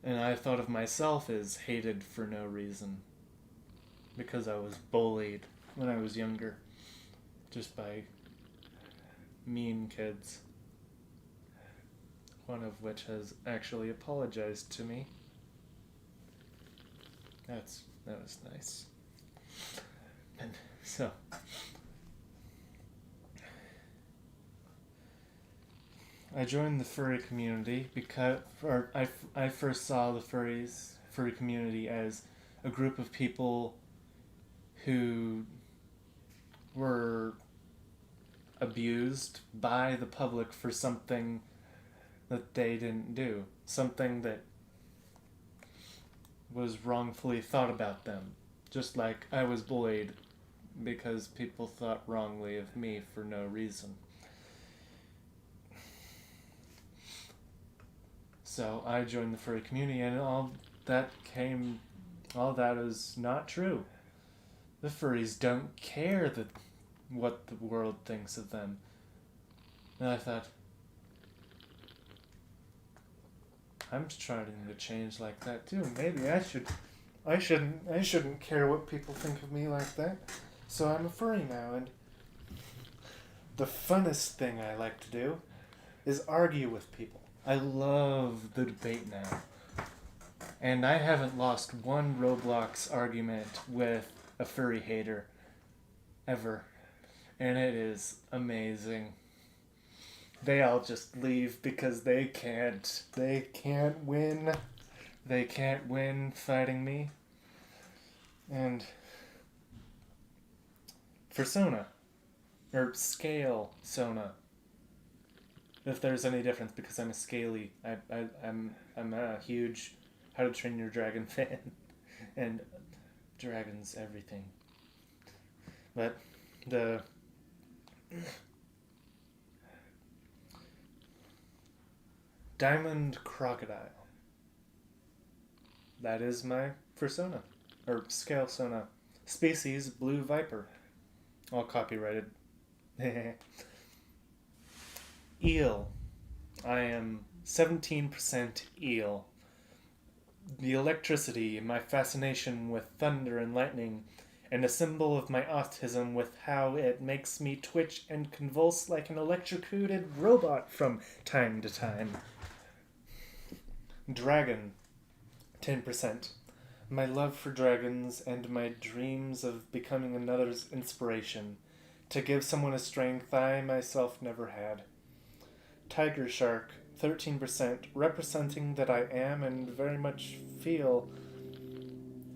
And I thought of myself as hated for no reason. Because I was bullied when I was younger. Just by mean kids. One of which has actually apologized to me. That was nice. And so I joined the furry community because I first saw the furry community as a group of people who were abused by the public for something that they didn't do. Something that was wrongfully thought about them. Just like I was bullied because people thought wrongly of me for no reason. So I joined the furry community, and all that is not true. The furries don't care what the world thinks of them. And I thought, I'm trying to change like that too. Maybe I shouldn't care what people think of me like that. So I'm a furry now, and the funnest thing I like to do is argue with people. I love the debate now. And I haven't lost one Roblox argument with a furry hater ever. And it is amazing. they all just leave because they can't win. They can't win fighting me. And Persona, or Scale Sona, if there's any difference, because I'm a scaly. I'm a huge How to Train Your Dragon fan, and dragons everything. But the Diamond Crocodile. That is my persona, or Scale Sona. Species Blue Viper. All copyrighted. Eel. I am 17% eel. The electricity, my fascination with thunder and lightning, and a symbol of my autism with how it makes me twitch and convulse like an electrocuted robot from time to time. Dragon. 10%. My love for dragons and my dreams of becoming another's inspiration, to give someone a strength I myself never had. Tiger Shark, 13%, representing that I am and very much feel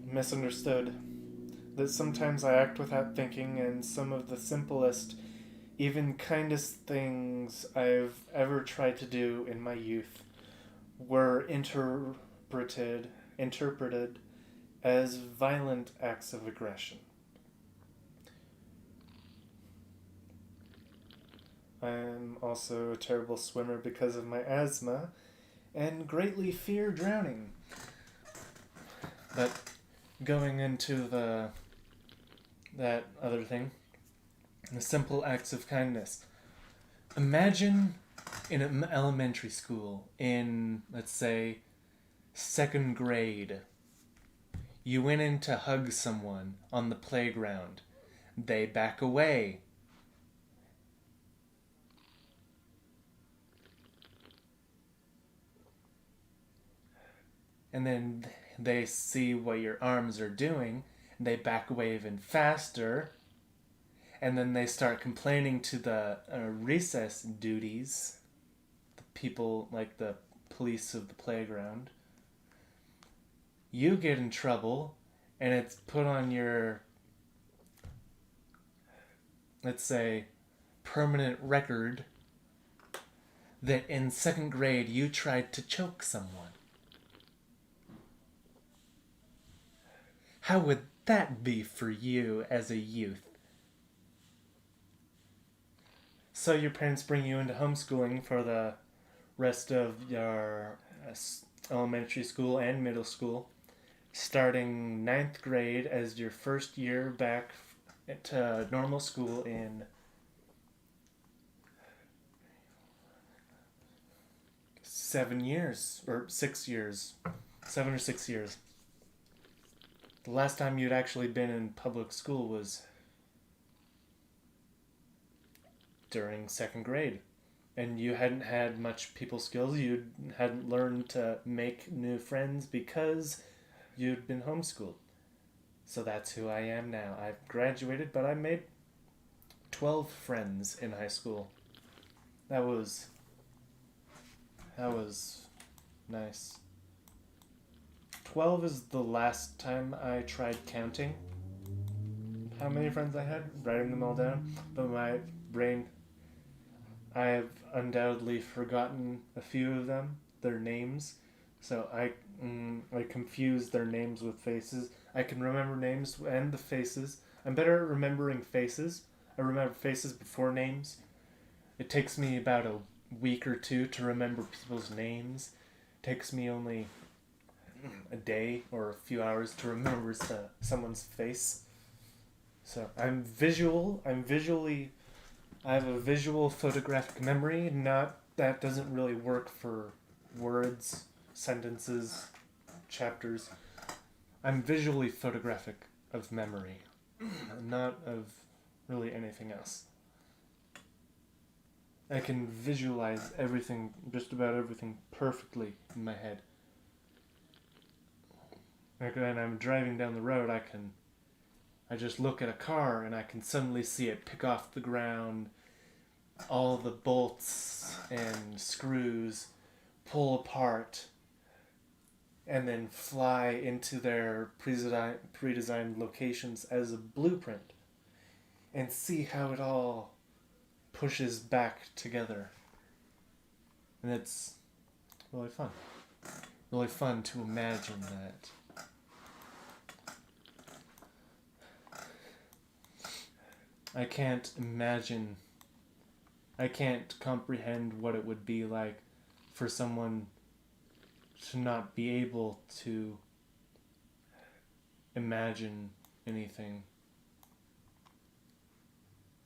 misunderstood. That sometimes I act without thinking, and some of the simplest, even kindest things I've ever tried to do in my youth were interpreted as violent acts of aggression. I'm also a terrible swimmer because of my asthma and greatly fear drowning. But going into that other thing, the simple acts of kindness. Imagine in an elementary school, in, let's say, 2nd grade, you went in to hug someone on the playground. They back away. And then they see what your arms are doing. They back away even faster. And then they start complaining to the recess duties, the people like the police of the playground. You get in trouble, and it's put on your, let's say, permanent record that in 2nd grade you tried to choke someone. How would that be for you as a youth? So your parents bring you into homeschooling for the rest of your elementary school and middle school, starting 9th grade as your first year back to normal school in 7 years, or 6 years. 7 or 6 years. The last time you'd actually been in public school was during 2nd grade. And you hadn't had much people skills. You hadn't learned to make new friends because you'd been homeschooled. So that's who I am now. I've graduated, but I made 12 friends in high school. That was nice. 12 is the last time I tried counting how many friends I had, writing them all down, but my brain, I have undoubtedly forgotten a few of them, their names, so I confuse their names with faces. I can remember names and the faces. I'm better at remembering faces. I remember faces before names. It takes me about a week or two to remember people's names. It takes me only a day or a few hours to remember someone's face. So I have a visual photographic memory. That doesn't really work for words, sentences, chapters. I'm visually photographic of memory, not of really anything else. I can visualize everything, just about everything, perfectly in my head. Like when I'm driving down the road, I just look at a car and I can suddenly see it pick off the ground, all the bolts and screws pull apart and then fly into their pre-designed locations as a blueprint and see how it all pushes back together. And it's really fun. Really fun to imagine that. I can't comprehend what it would be like for someone to not be able to imagine anything.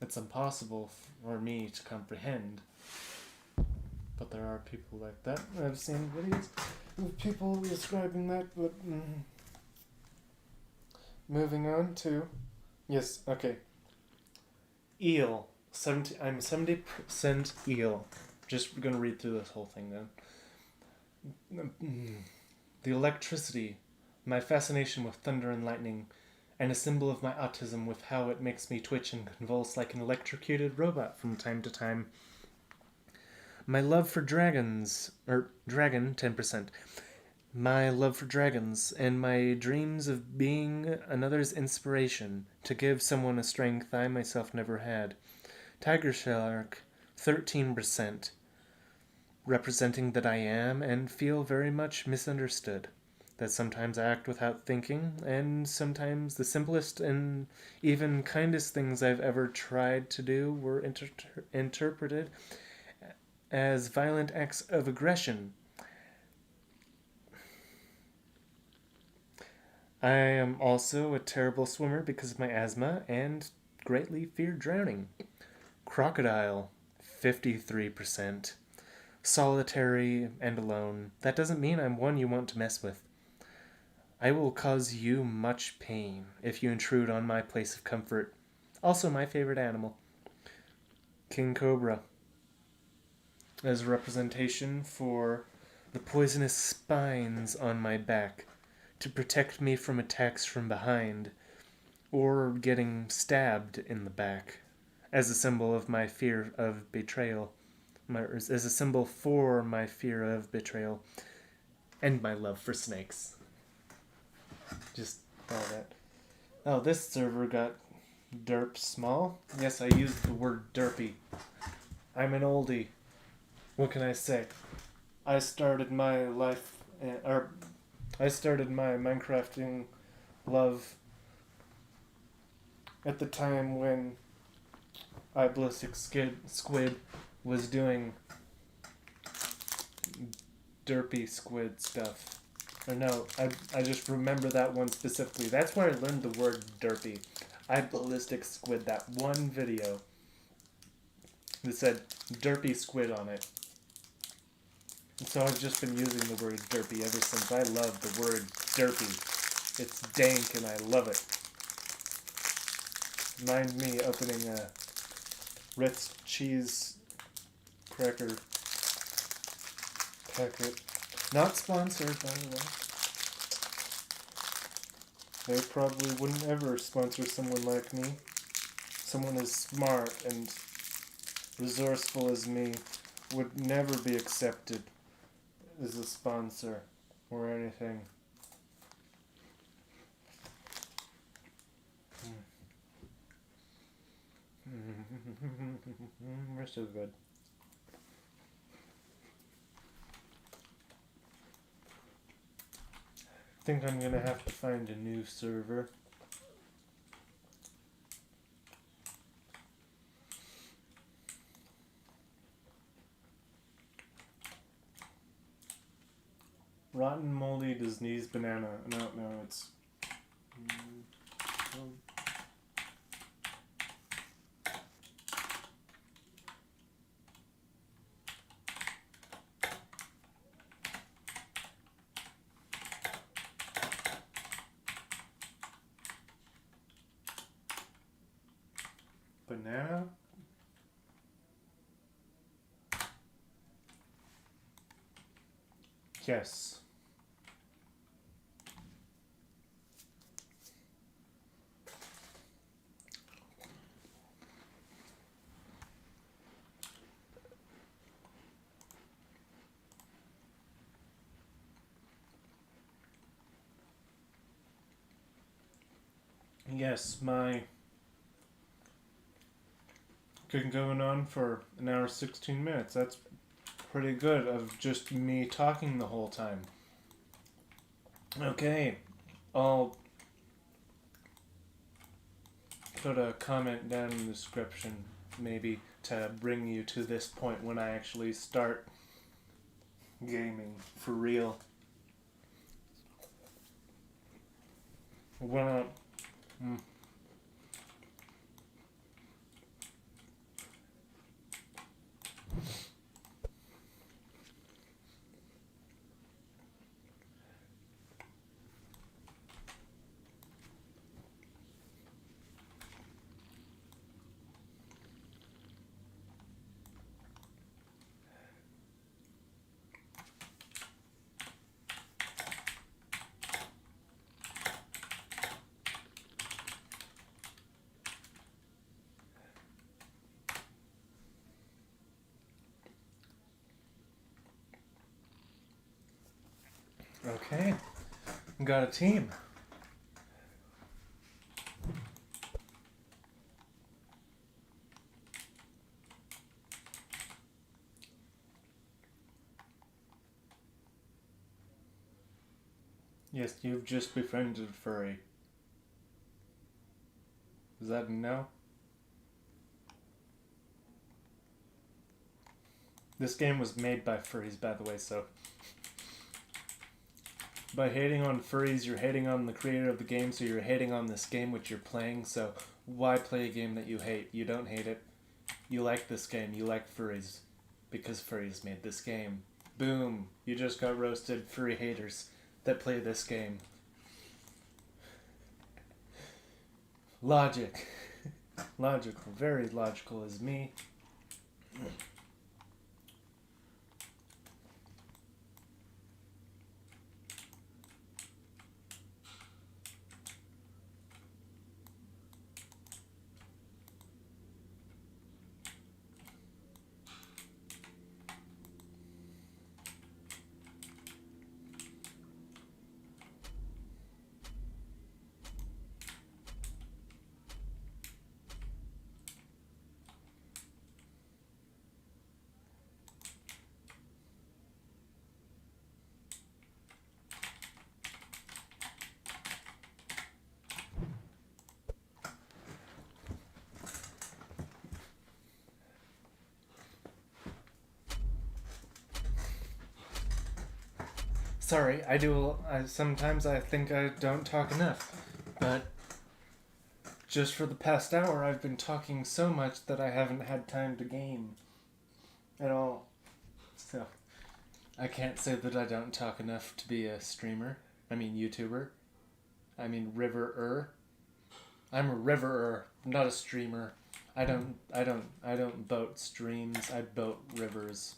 It's impossible for me to comprehend. But there are people like that. I've seen videos of people describing that, but moving on to... Yes, okay. Eel. I'm 70% eel. Just gonna read through this whole thing then. The electricity, my fascination with thunder and lightning, and a symbol of my autism with how it makes me twitch and convulse like an electrocuted robot from time to time. My love for dragons, dragon, 10%. My love for dragons, and my dreams of being another's inspiration, to give someone a strength I myself never had. Tiger shark, 13%. Representing that I am and feel very much misunderstood. That sometimes I act without thinking, and sometimes the simplest and even kindest things I've ever tried to do were interpreted as violent acts of aggression. I am also a terrible swimmer because of my asthma and greatly fear drowning. Crocodile, 53%. Solitary and alone. That doesn't mean I'm one you want to mess with. I will cause you much pain if you intrude on my place of comfort. Also my favorite animal. King Cobra. As a representation for the poisonous spines on my back to protect me from attacks from behind or getting stabbed in the back, as a symbol of my fear of betrayal, as a symbol for my fear of betrayal and my love for snakes. Just all that. Oh, this server got derp small. Yes, I used the word derpy. I'm an oldie. What can I say? I started my life, I started my Minecrafting love at the time when iBallistic Squid was doing derpy squid stuff. Or no, I just remember that one specifically. That's where I learned the word derpy. iBallistic Squid, that one video that said derpy squid on it. And so I've just been using the word derpy ever since. I love the word derpy. It's dank and I love it. Mind me opening a Ritz cheese cracker packet. Not sponsored, by the way. They probably wouldn't ever sponsor someone like me. Someone as smart and resourceful as me would never be accepted as a sponsor or anything. We're so good. I think I'm gonna have to find a new server. Rotten moldy diseased banana. No, it's... Banana? Yes. Yes, my been going on for an hour 16 minutes. That's pretty good of just me talking the whole time. Okay, I'll put a comment down in the description, maybe, to bring you to this point when I actually start gaming for real. Well, okay, got a team. Yes, you've just befriended Furry. Is that a no? This game was made by furries, by the way, so... By hating on furries, you're hating on the creator of the game, so you're hating on this game which you're playing, so why play a game that you hate? You don't hate it. You like this game. You like furries. Because furries made this game. Boom. You just got roasted, furry haters that play this game. Logic. Logical. Very logical as me. Sorry, sometimes I think I don't talk enough, but just for the past hour I've been talking so much that I haven't had time to game at all. So, I can't say that I don't talk enough to be a streamer. I mean YouTuber. I mean river-er. I'm a river-er, not a streamer. I don't boat streams, I boat rivers.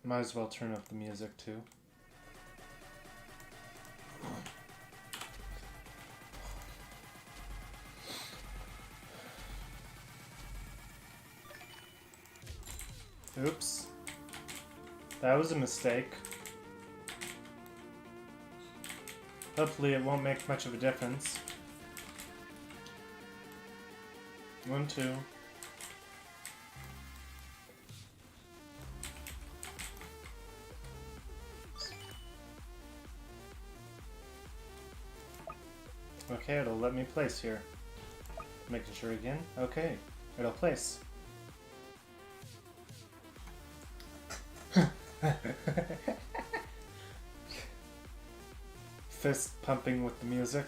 Might as well turn up the music too. Oops. That was a mistake. Hopefully it won't make much of a difference. 1, 2. Okay, it'll let me place here. Making sure again. Okay, it'll place. Fist pumping with the music.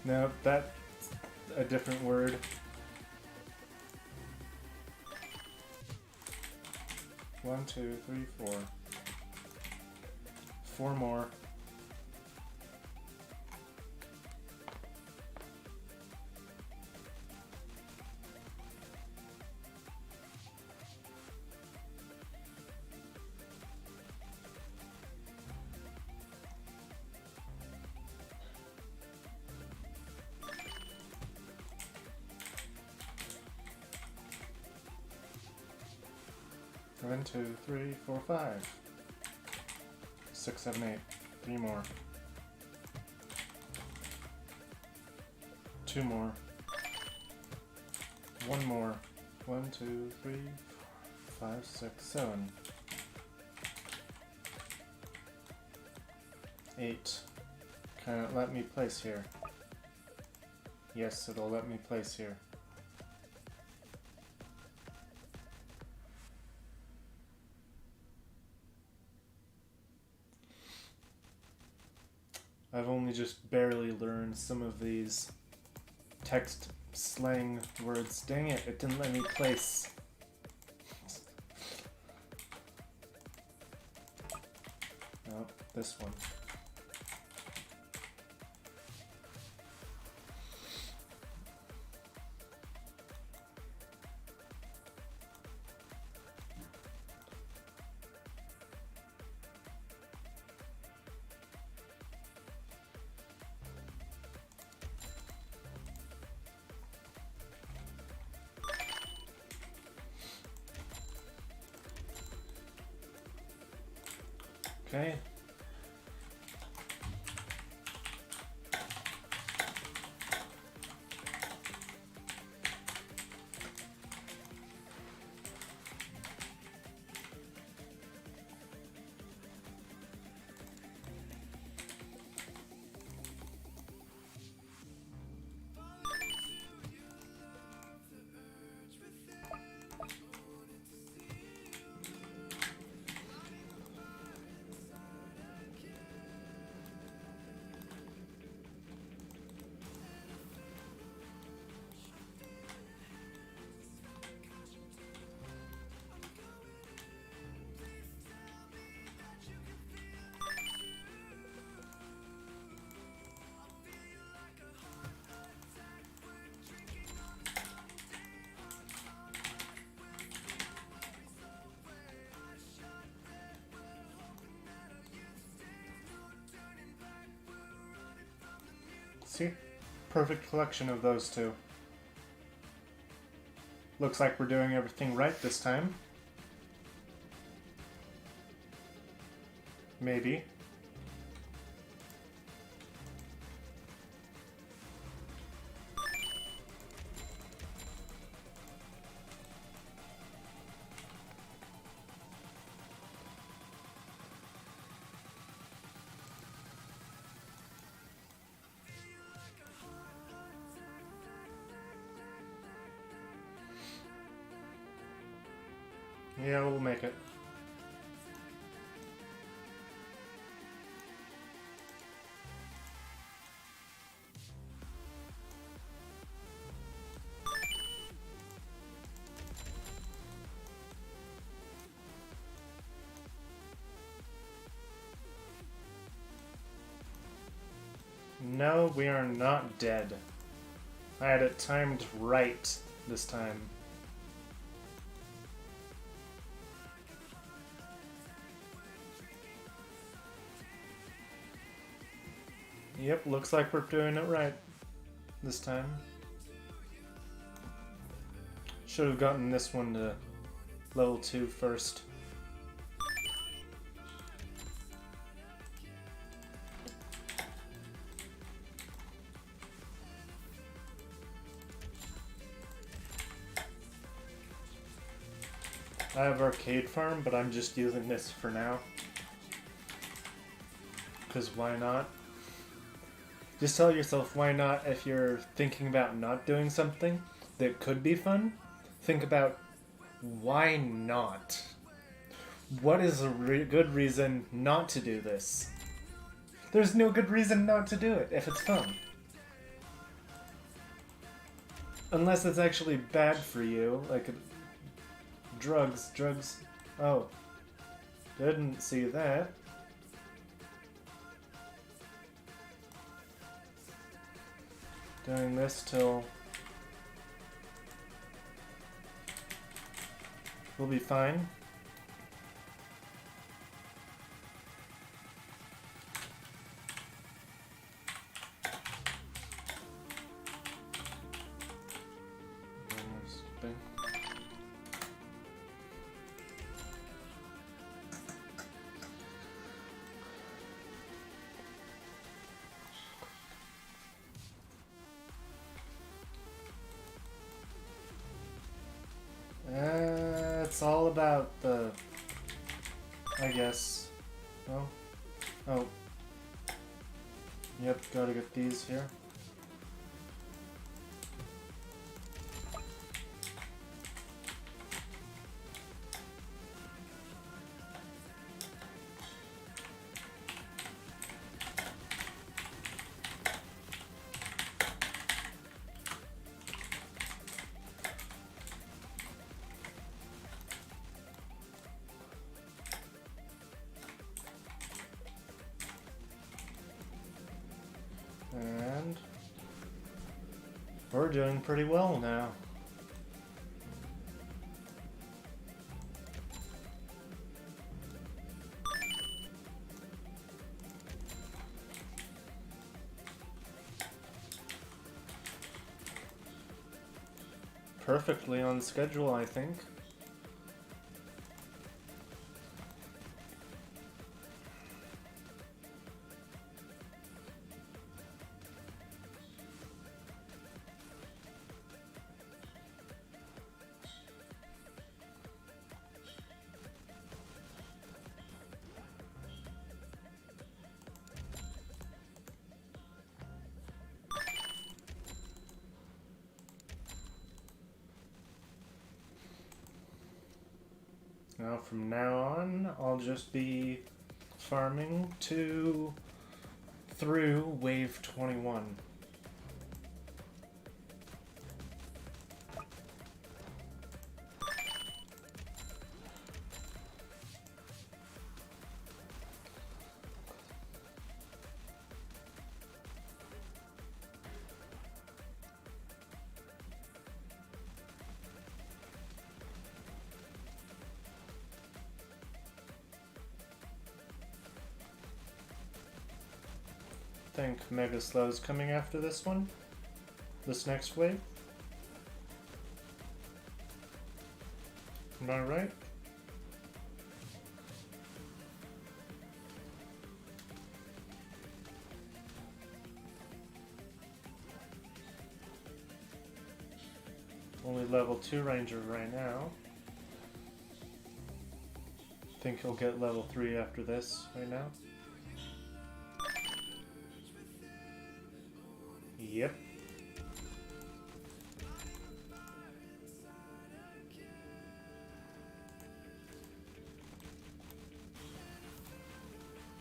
No, that's a different word. One, two, three, four. 4 more. 1, 2, 3, 4, 5. 6, 7, 8. 3 more. 2 more. 1 more. 1, 2, 3, 4, 5, 6, 7. 8. Can it let me place here? Yes, it'll let me place here. I've only just barely learned some of these text slang words. Dang it, it didn't let me place. Oh, this one. Okay. See? Perfect collection of those two. Looks like we're doing everything right this time. Maybe. Yeah, we'll make it. No, we are not dead. I had it timed right this time. Yep, looks like we're doing it right this time. Should have gotten this one to level 2 first. I have Arcade Farm, but I'm just using this for now. Because why not? Just tell yourself why not if you're thinking about not doing something that could be fun. Think about why not? What is a good reason not to do this? There's no good reason not to do it if it's fun. Unless it's actually bad for you, like drugs. Oh, didn't see that. Doing this till we'll be fine. about the... I guess... Oh. Oh. Yep, gotta get these here. And we're doing pretty well now. Perfectly on schedule, I think. Now from now on, I'll just be farming through wave 21. I think Mega Slow's coming after this one. This next wave. Am I right? Only level 2 ranger right now. Think he'll get level 3 after this right now. Yep.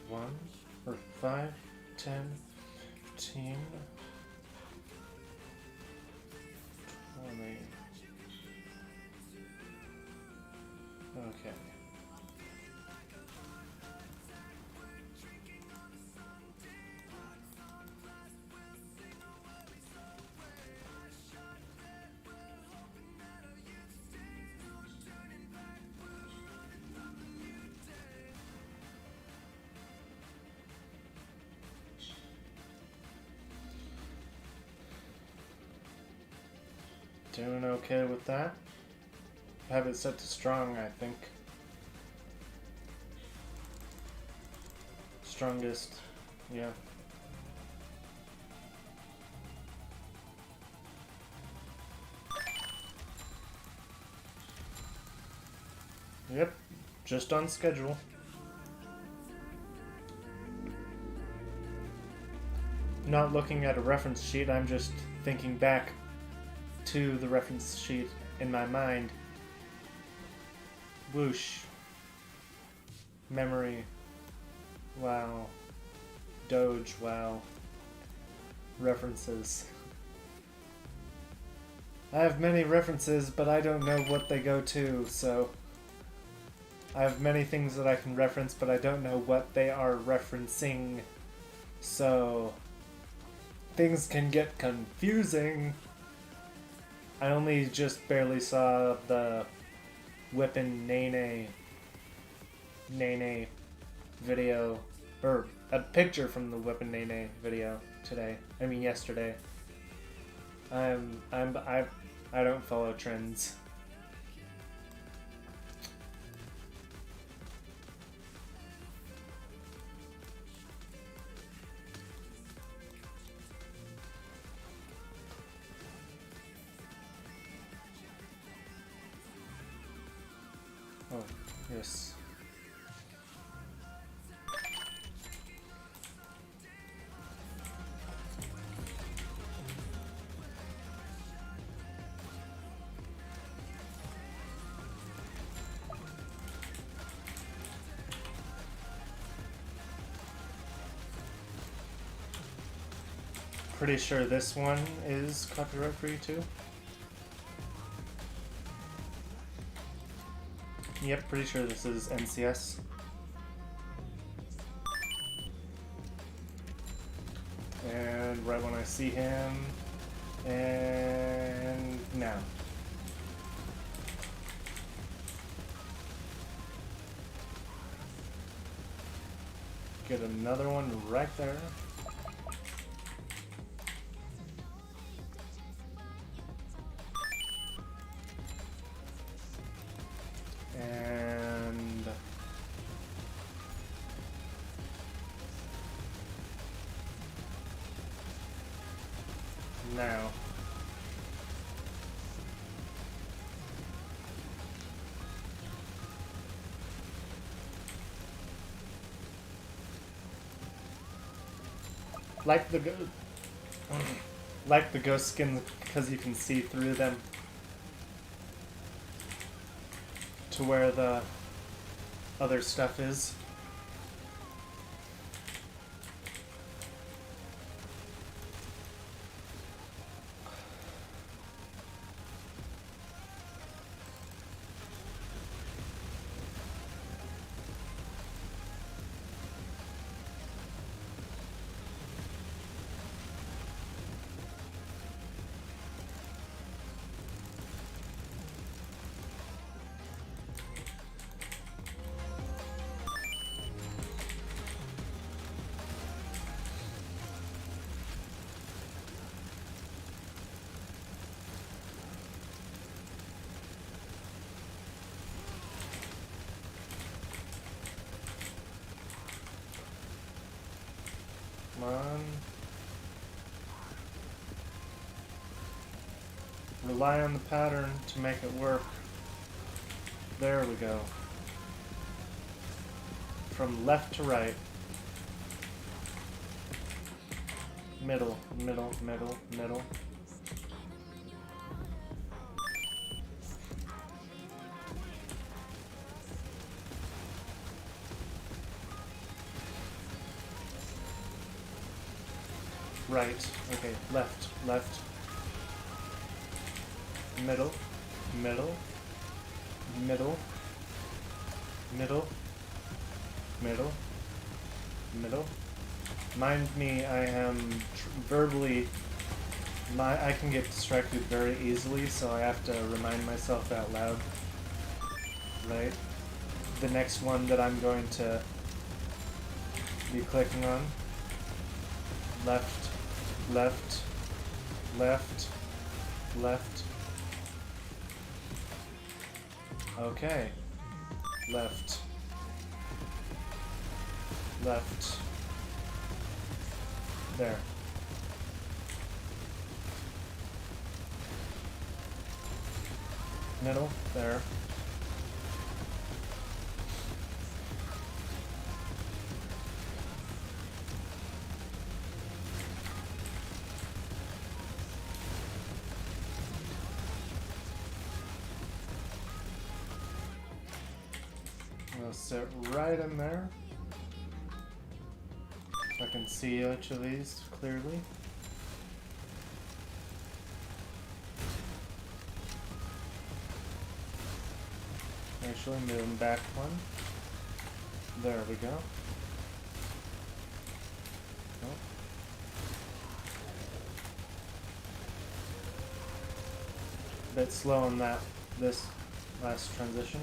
One, or 5, 10, 15, 20. Okay. Doing okay with that. Have it set to strong, I think. Strongest, yeah. Yep, just on schedule. Not looking at a reference sheet, I'm just thinking back to the reference sheet in my mind. Whoosh. Memory. Wow. Doge. Wow. References. I have many references, but I don't know what they go to, so... I have many things that I can reference, but I don't know what they are referencing. So... things can get confusing. I only just barely saw the Whippin' Nene video, or a picture from the Whippin' Nene video today. I mean yesterday. I don't follow trends. Oh, yes. Pretty sure this one is copyright free too. Yep, pretty sure this is NCS. And right when I see him, and now. Get another one right there. And now. Like the ghost skins because you can see through them to where the other stuff is. Come on. Rely on the pattern to make it work. There we go. From left to right. Middle, middle, middle, middle. Right. Okay. Left. Left. Middle. Middle. Middle. Middle. Middle. Middle. Mind me, I am verbally... I can get distracted very easily, so I have to remind myself out loud. Right? The next one that I'm going to be clicking on. Left. Left. Left. Left. Okay. Left. Left. There. Middle. There. I'll sit right in there. So I can see each of these clearly. Actually, moving back one. There we go. Oh. Bit slow on this last transition.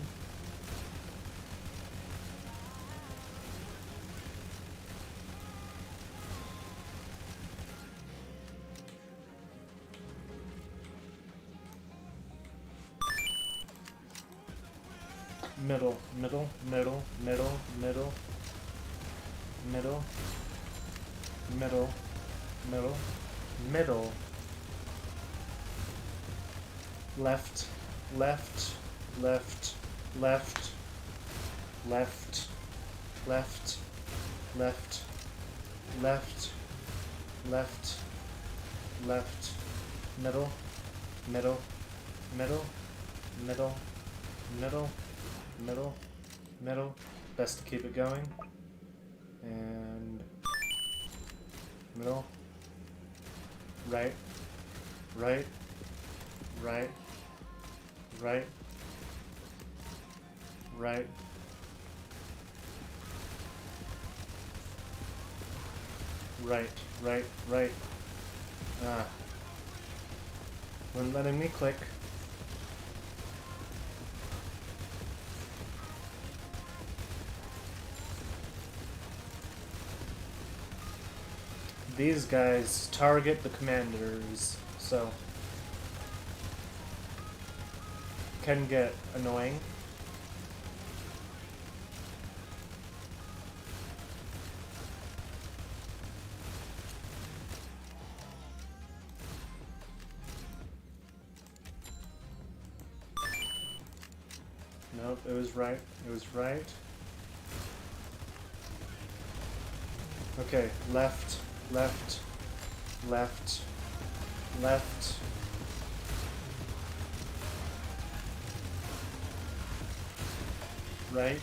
Middle, middle, middle, middle, middle, middle, middle, middle, middle, left, left, left, left, left, left, left, left, left, left, middle, middle, middle, middle, middle, middle, middle. Best to keep it going. And middle, right, right, right, right, right, right, right, right. Ah. When letting me click. These guys target the commanders, so can get annoying. Nope, it was right. It was right. Okay, left, left, left, left. Right,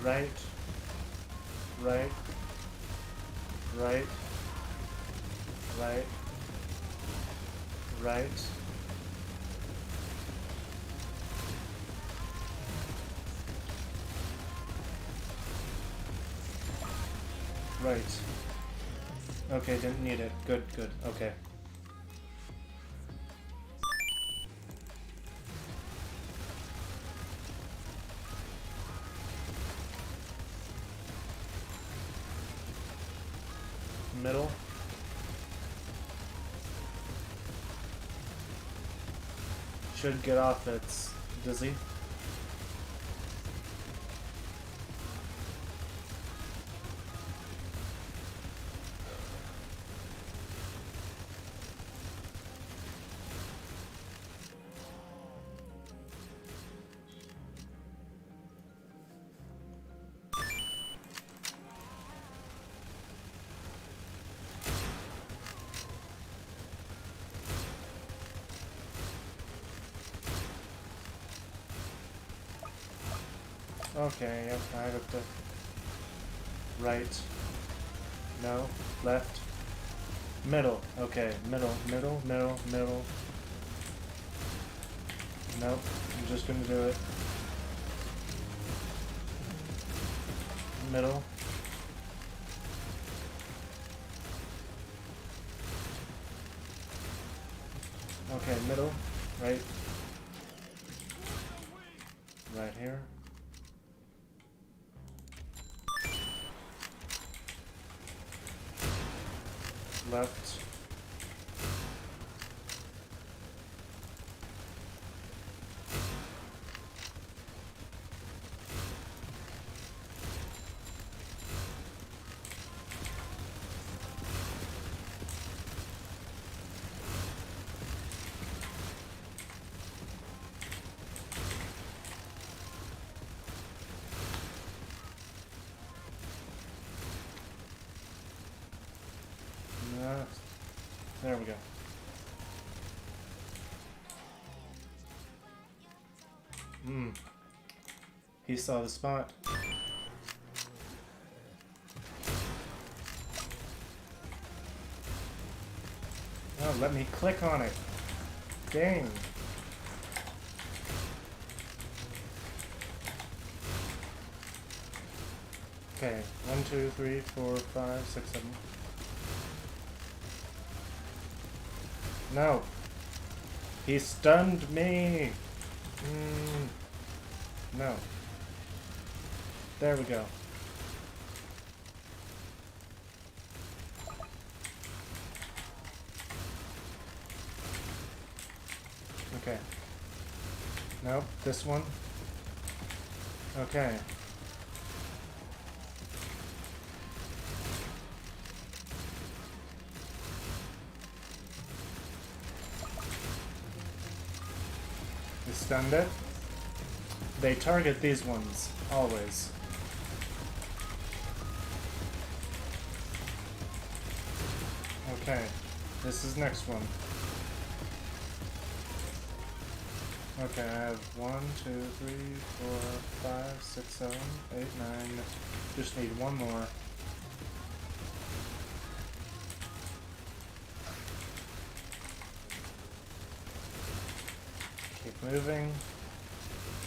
right, right, right, right, right. Right. Okay, didn't need it. Good, good. Okay. Middle. Should get off its dizzy. Okay, yep, I have to. Right. No. Left. Middle. Okay, middle, middle, middle, middle. Nope, I'm just gonna do it. Middle. Okay, middle. Right. Right here. Left. There we go. He saw the spot. Oh, let me click on it. Dang. Okay, 1, 2, 3, 4, 5, 6, 7. No. He stunned me. No. There we go. Okay. Nope, this one. Okay. Stunned it. They target these ones. Always. Okay, this is next one. Okay, I have 1, 2, 3, 4, 5, 6, 7, 8, 9. Just need one more. Keep moving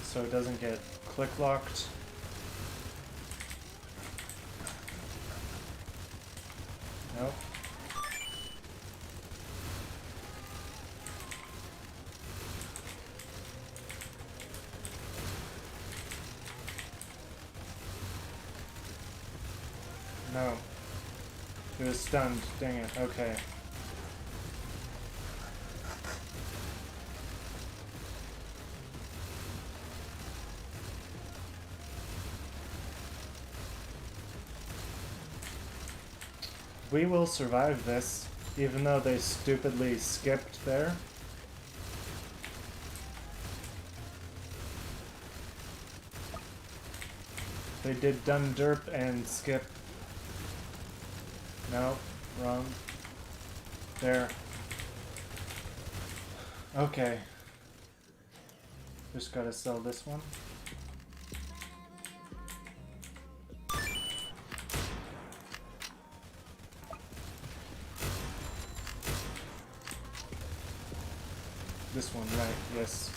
so it doesn't get click locked. Nope. No. He was stunned. Dang it. Okay. We will survive this, even though they stupidly skipped there. They did done derp and skip. No, wrong. There. Okay. Just gotta sell this one. This one, right, yes.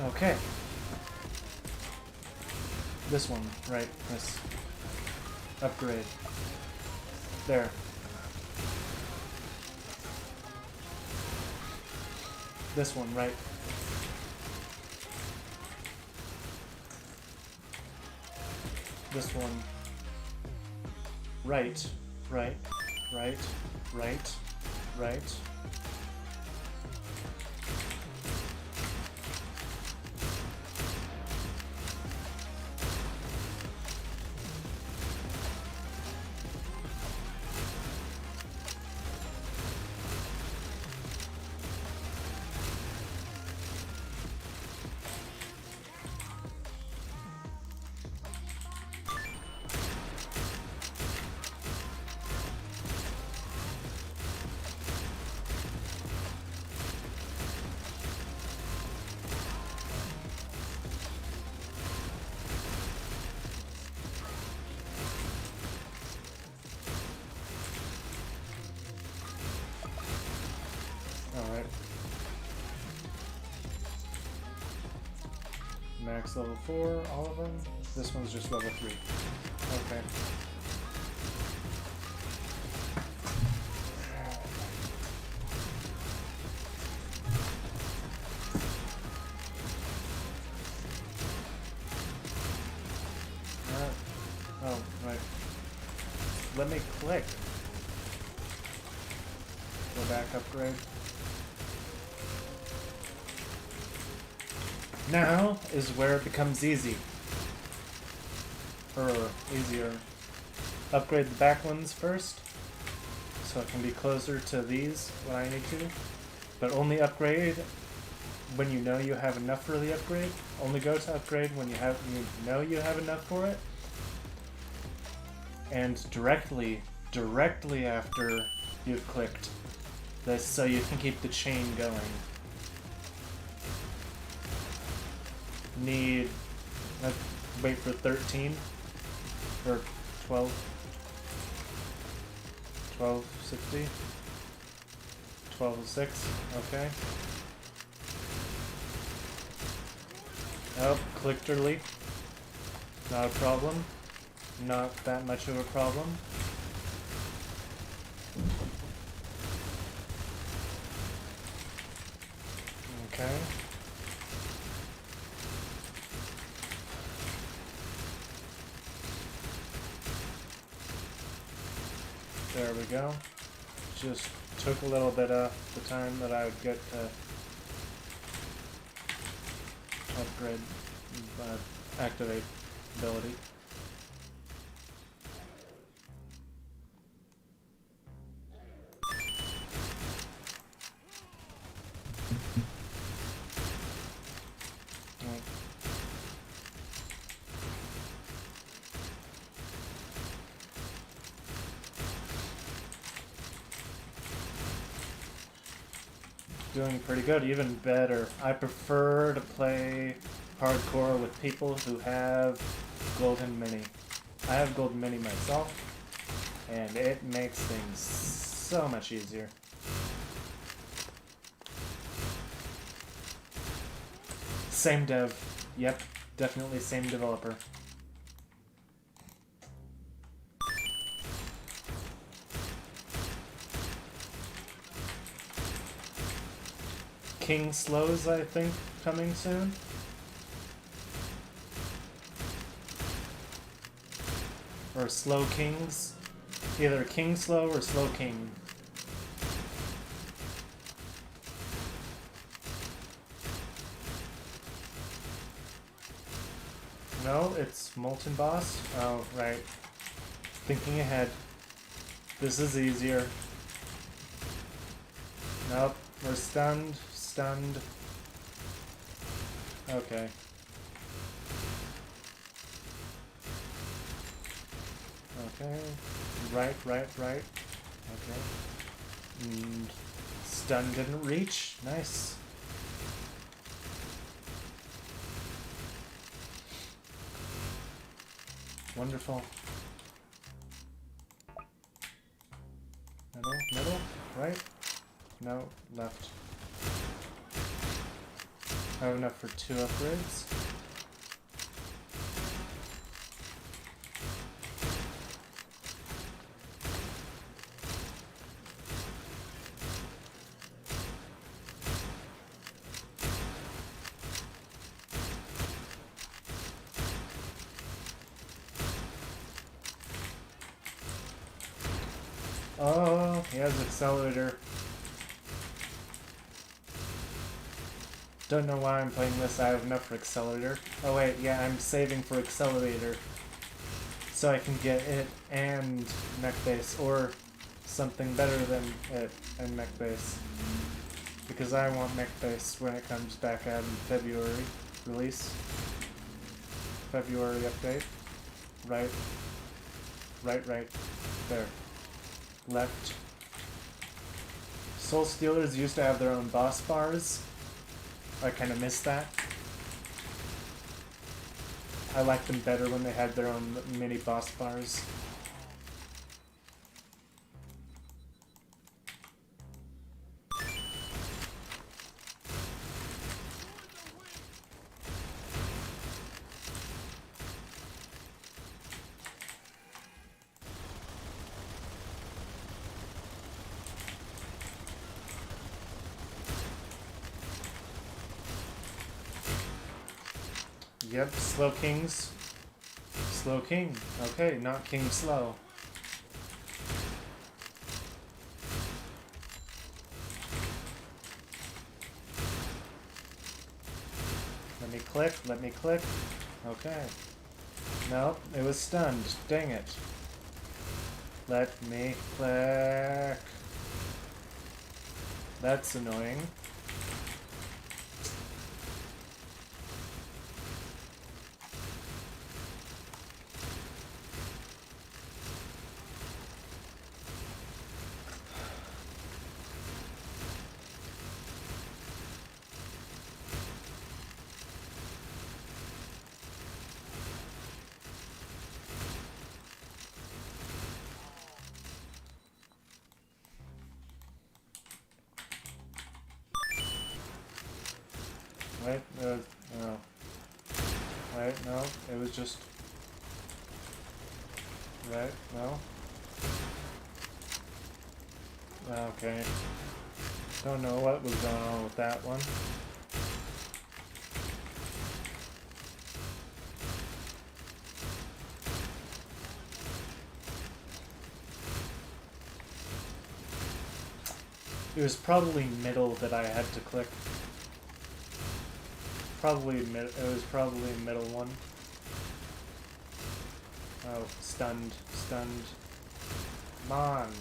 Okay. This one, right, yes. Upgrade. There. This one, right. This one. Right, right, right, right, right. Alright. Max level 4, all of them. This one's just level 3. Okay. Alright. Oh, right. Let me click. Go back, upgrade. Now is where it becomes easy. Or easier. Upgrade the back ones first, so it can be closer to these when I need to. But only upgrade when you know you have enough for the upgrade. Only go to upgrade when you know you have enough for it. And directly after you've clicked this, so you can keep the chain going. Need, wait for 13 or 12, 1260, 1206, okay. Oh, clicked early, not a problem, not that much of a problem. Okay. There we go. Just took a little bit of the time that I would get to upgrade, activate ability. doing pretty good, even better. I prefer to play hardcore with people who have Golden Mini. I have Golden Mini myself, and it makes things so much easier. Same dev. Yep, definitely same developer. King Slows, I think, coming soon. Or Slow Kings. Either King Slow or Slow King. No, it's Molten Boss. Oh, right. Thinking ahead. This is easier. Nope, we're stunned. Stunned. Okay. Okay. Right. Okay. And stun didn't reach. Nice. Wonderful. Middle, right? No, left. I have enough for 2 upgrades. Oh, he has accelerator. Don't know why I'm playing this. I have enough for accelerator. Oh wait, yeah, I'm saving for accelerator. So I can get it and mech base, or something better than it and mech base. Because I want mech base when it comes back out in February release. February update. Right. There. Left. Soul Stealers used to have their own boss bars. I kind of miss that. I liked them better when they had their own mini boss bars. Yep, Slow Kings. Slow King. Okay, not King Slow. Let me click. Okay. Nope, it was stunned. Dang it. Let me click. That's annoying. Wait, no. Wait, no, it was just... Right, no. Okay. Don't know what was going on with that one. It was probably middle that I had to click. It was probably middle one. Oh, stunned. Come on.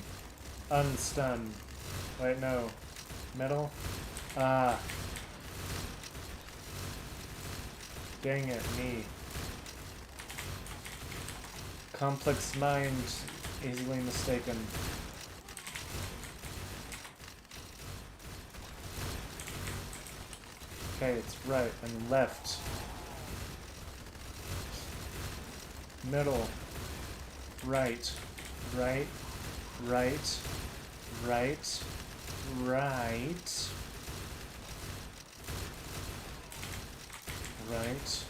Unstun. Wait, no. Middle? Ah. Dang it, me. Complex mind, easily mistaken. Okay, it's right and left. Middle. Right. Right. Right. Right. Right. Right.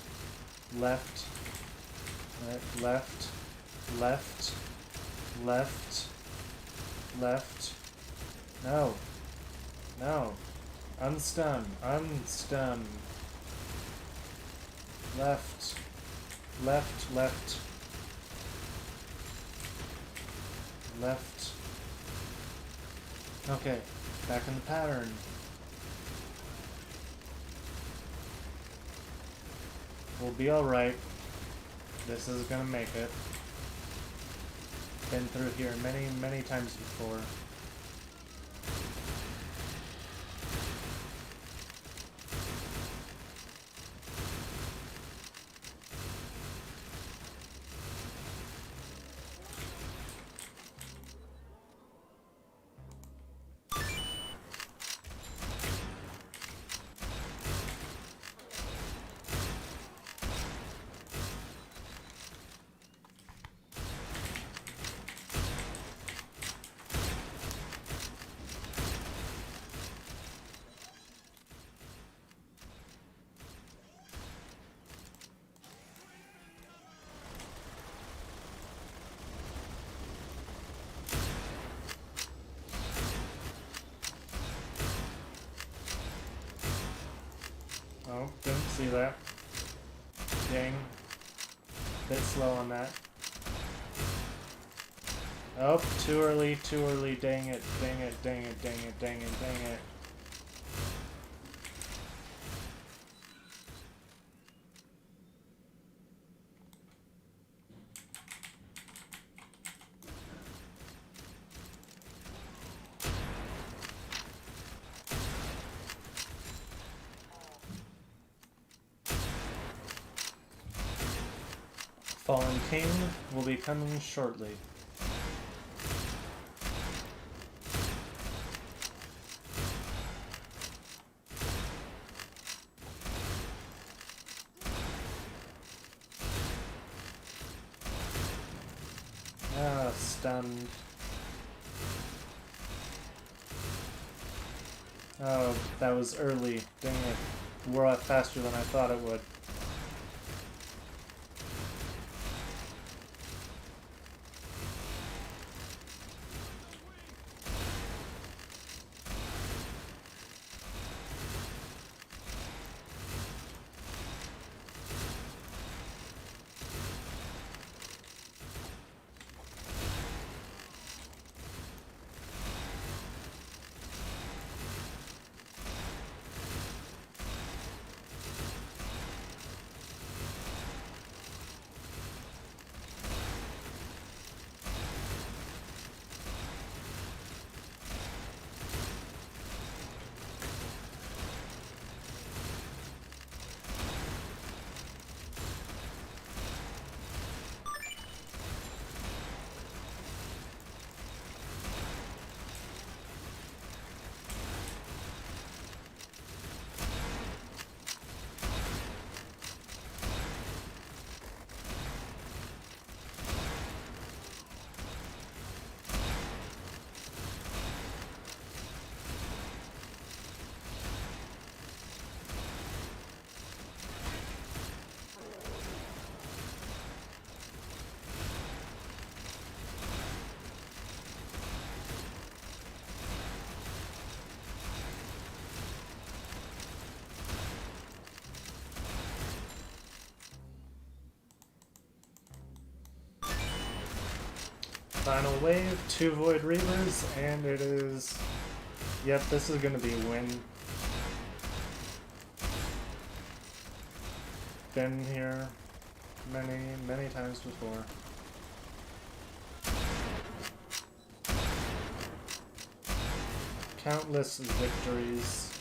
Left. Right. Left. Left. Left. Left. No. No. Unstun. Unstun. Left. Left. Left. Left. Okay. Back in the pattern. We'll be alright. This is gonna make it. Been through here many, many times before. Oh, didn't see that. Dang. Bit slow on that. Oh, too early, too early. Dang it, dang it, dang it, dang it, dang it, dang it. Fallen King will be coming shortly. Ah, stunned. Oh, that was early. Dang it. Wore out faster than I thought it would. Final wave, 2 Void Reavers, and it is... Yep, this is gonna be a win. Been here many, many times before. Countless victories.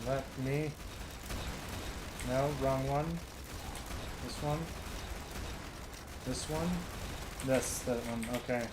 Let me. No, wrong one. This one. This one. This, that one. Okay.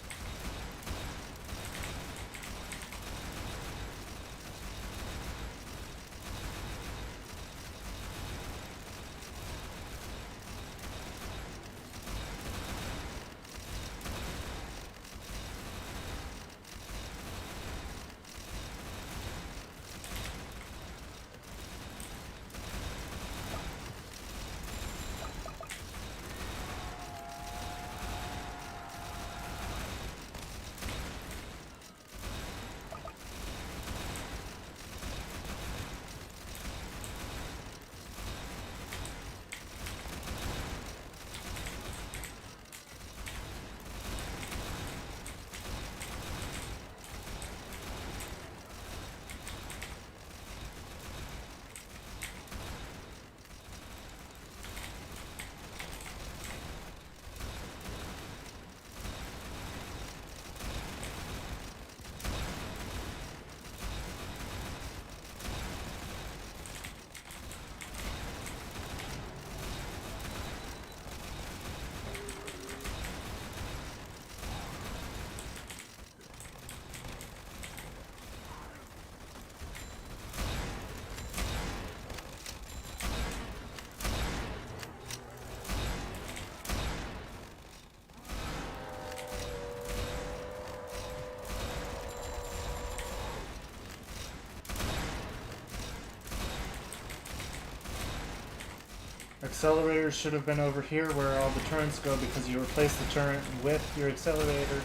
Accelerators should have been over here where all the turrets go because you replaced the turret with your accelerator.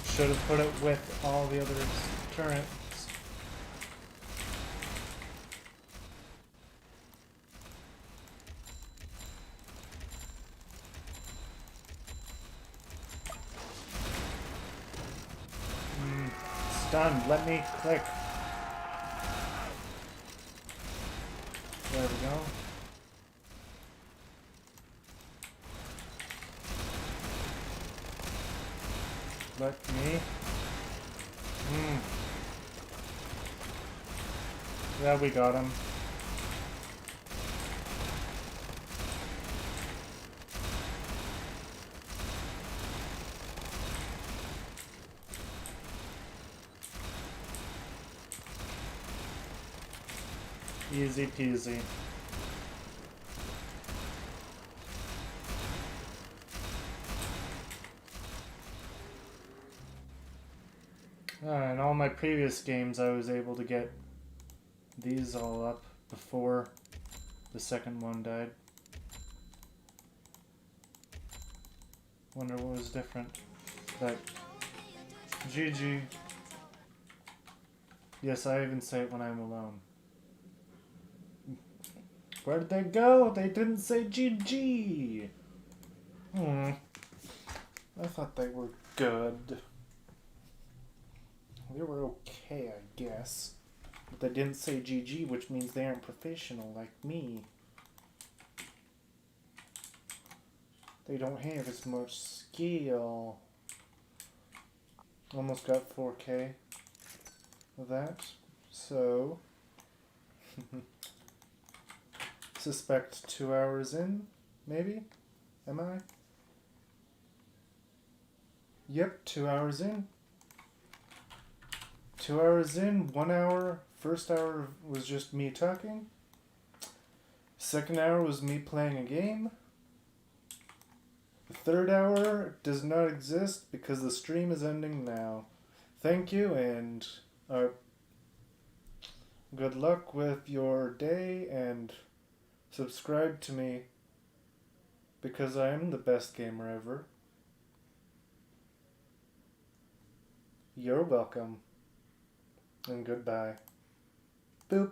Should have put it with all the other turrets. Stunned. Let me click. There we go. Let me. Yeah, we got him. Easy peasy. In all my previous games, I was able to get these all up before the second one died. Wonder what was different. But GG. Yes, I even say it when I'm alone. Where did they go? They didn't say GG. I thought they were good. They were okay, I guess. But they didn't say GG, which means they aren't professional like me. They don't have as much skill. Almost got 4K of that. So, suspect 2 hours in, maybe? Am I? Yep, 2 hours in. 2 hours in, 1 hour. First hour was just me talking. Second hour was me playing a game. The third hour does not exist because the stream is ending now. Thank you and good luck with your day and subscribe to me because I am the best gamer ever. You're welcome. And goodbye. Boop.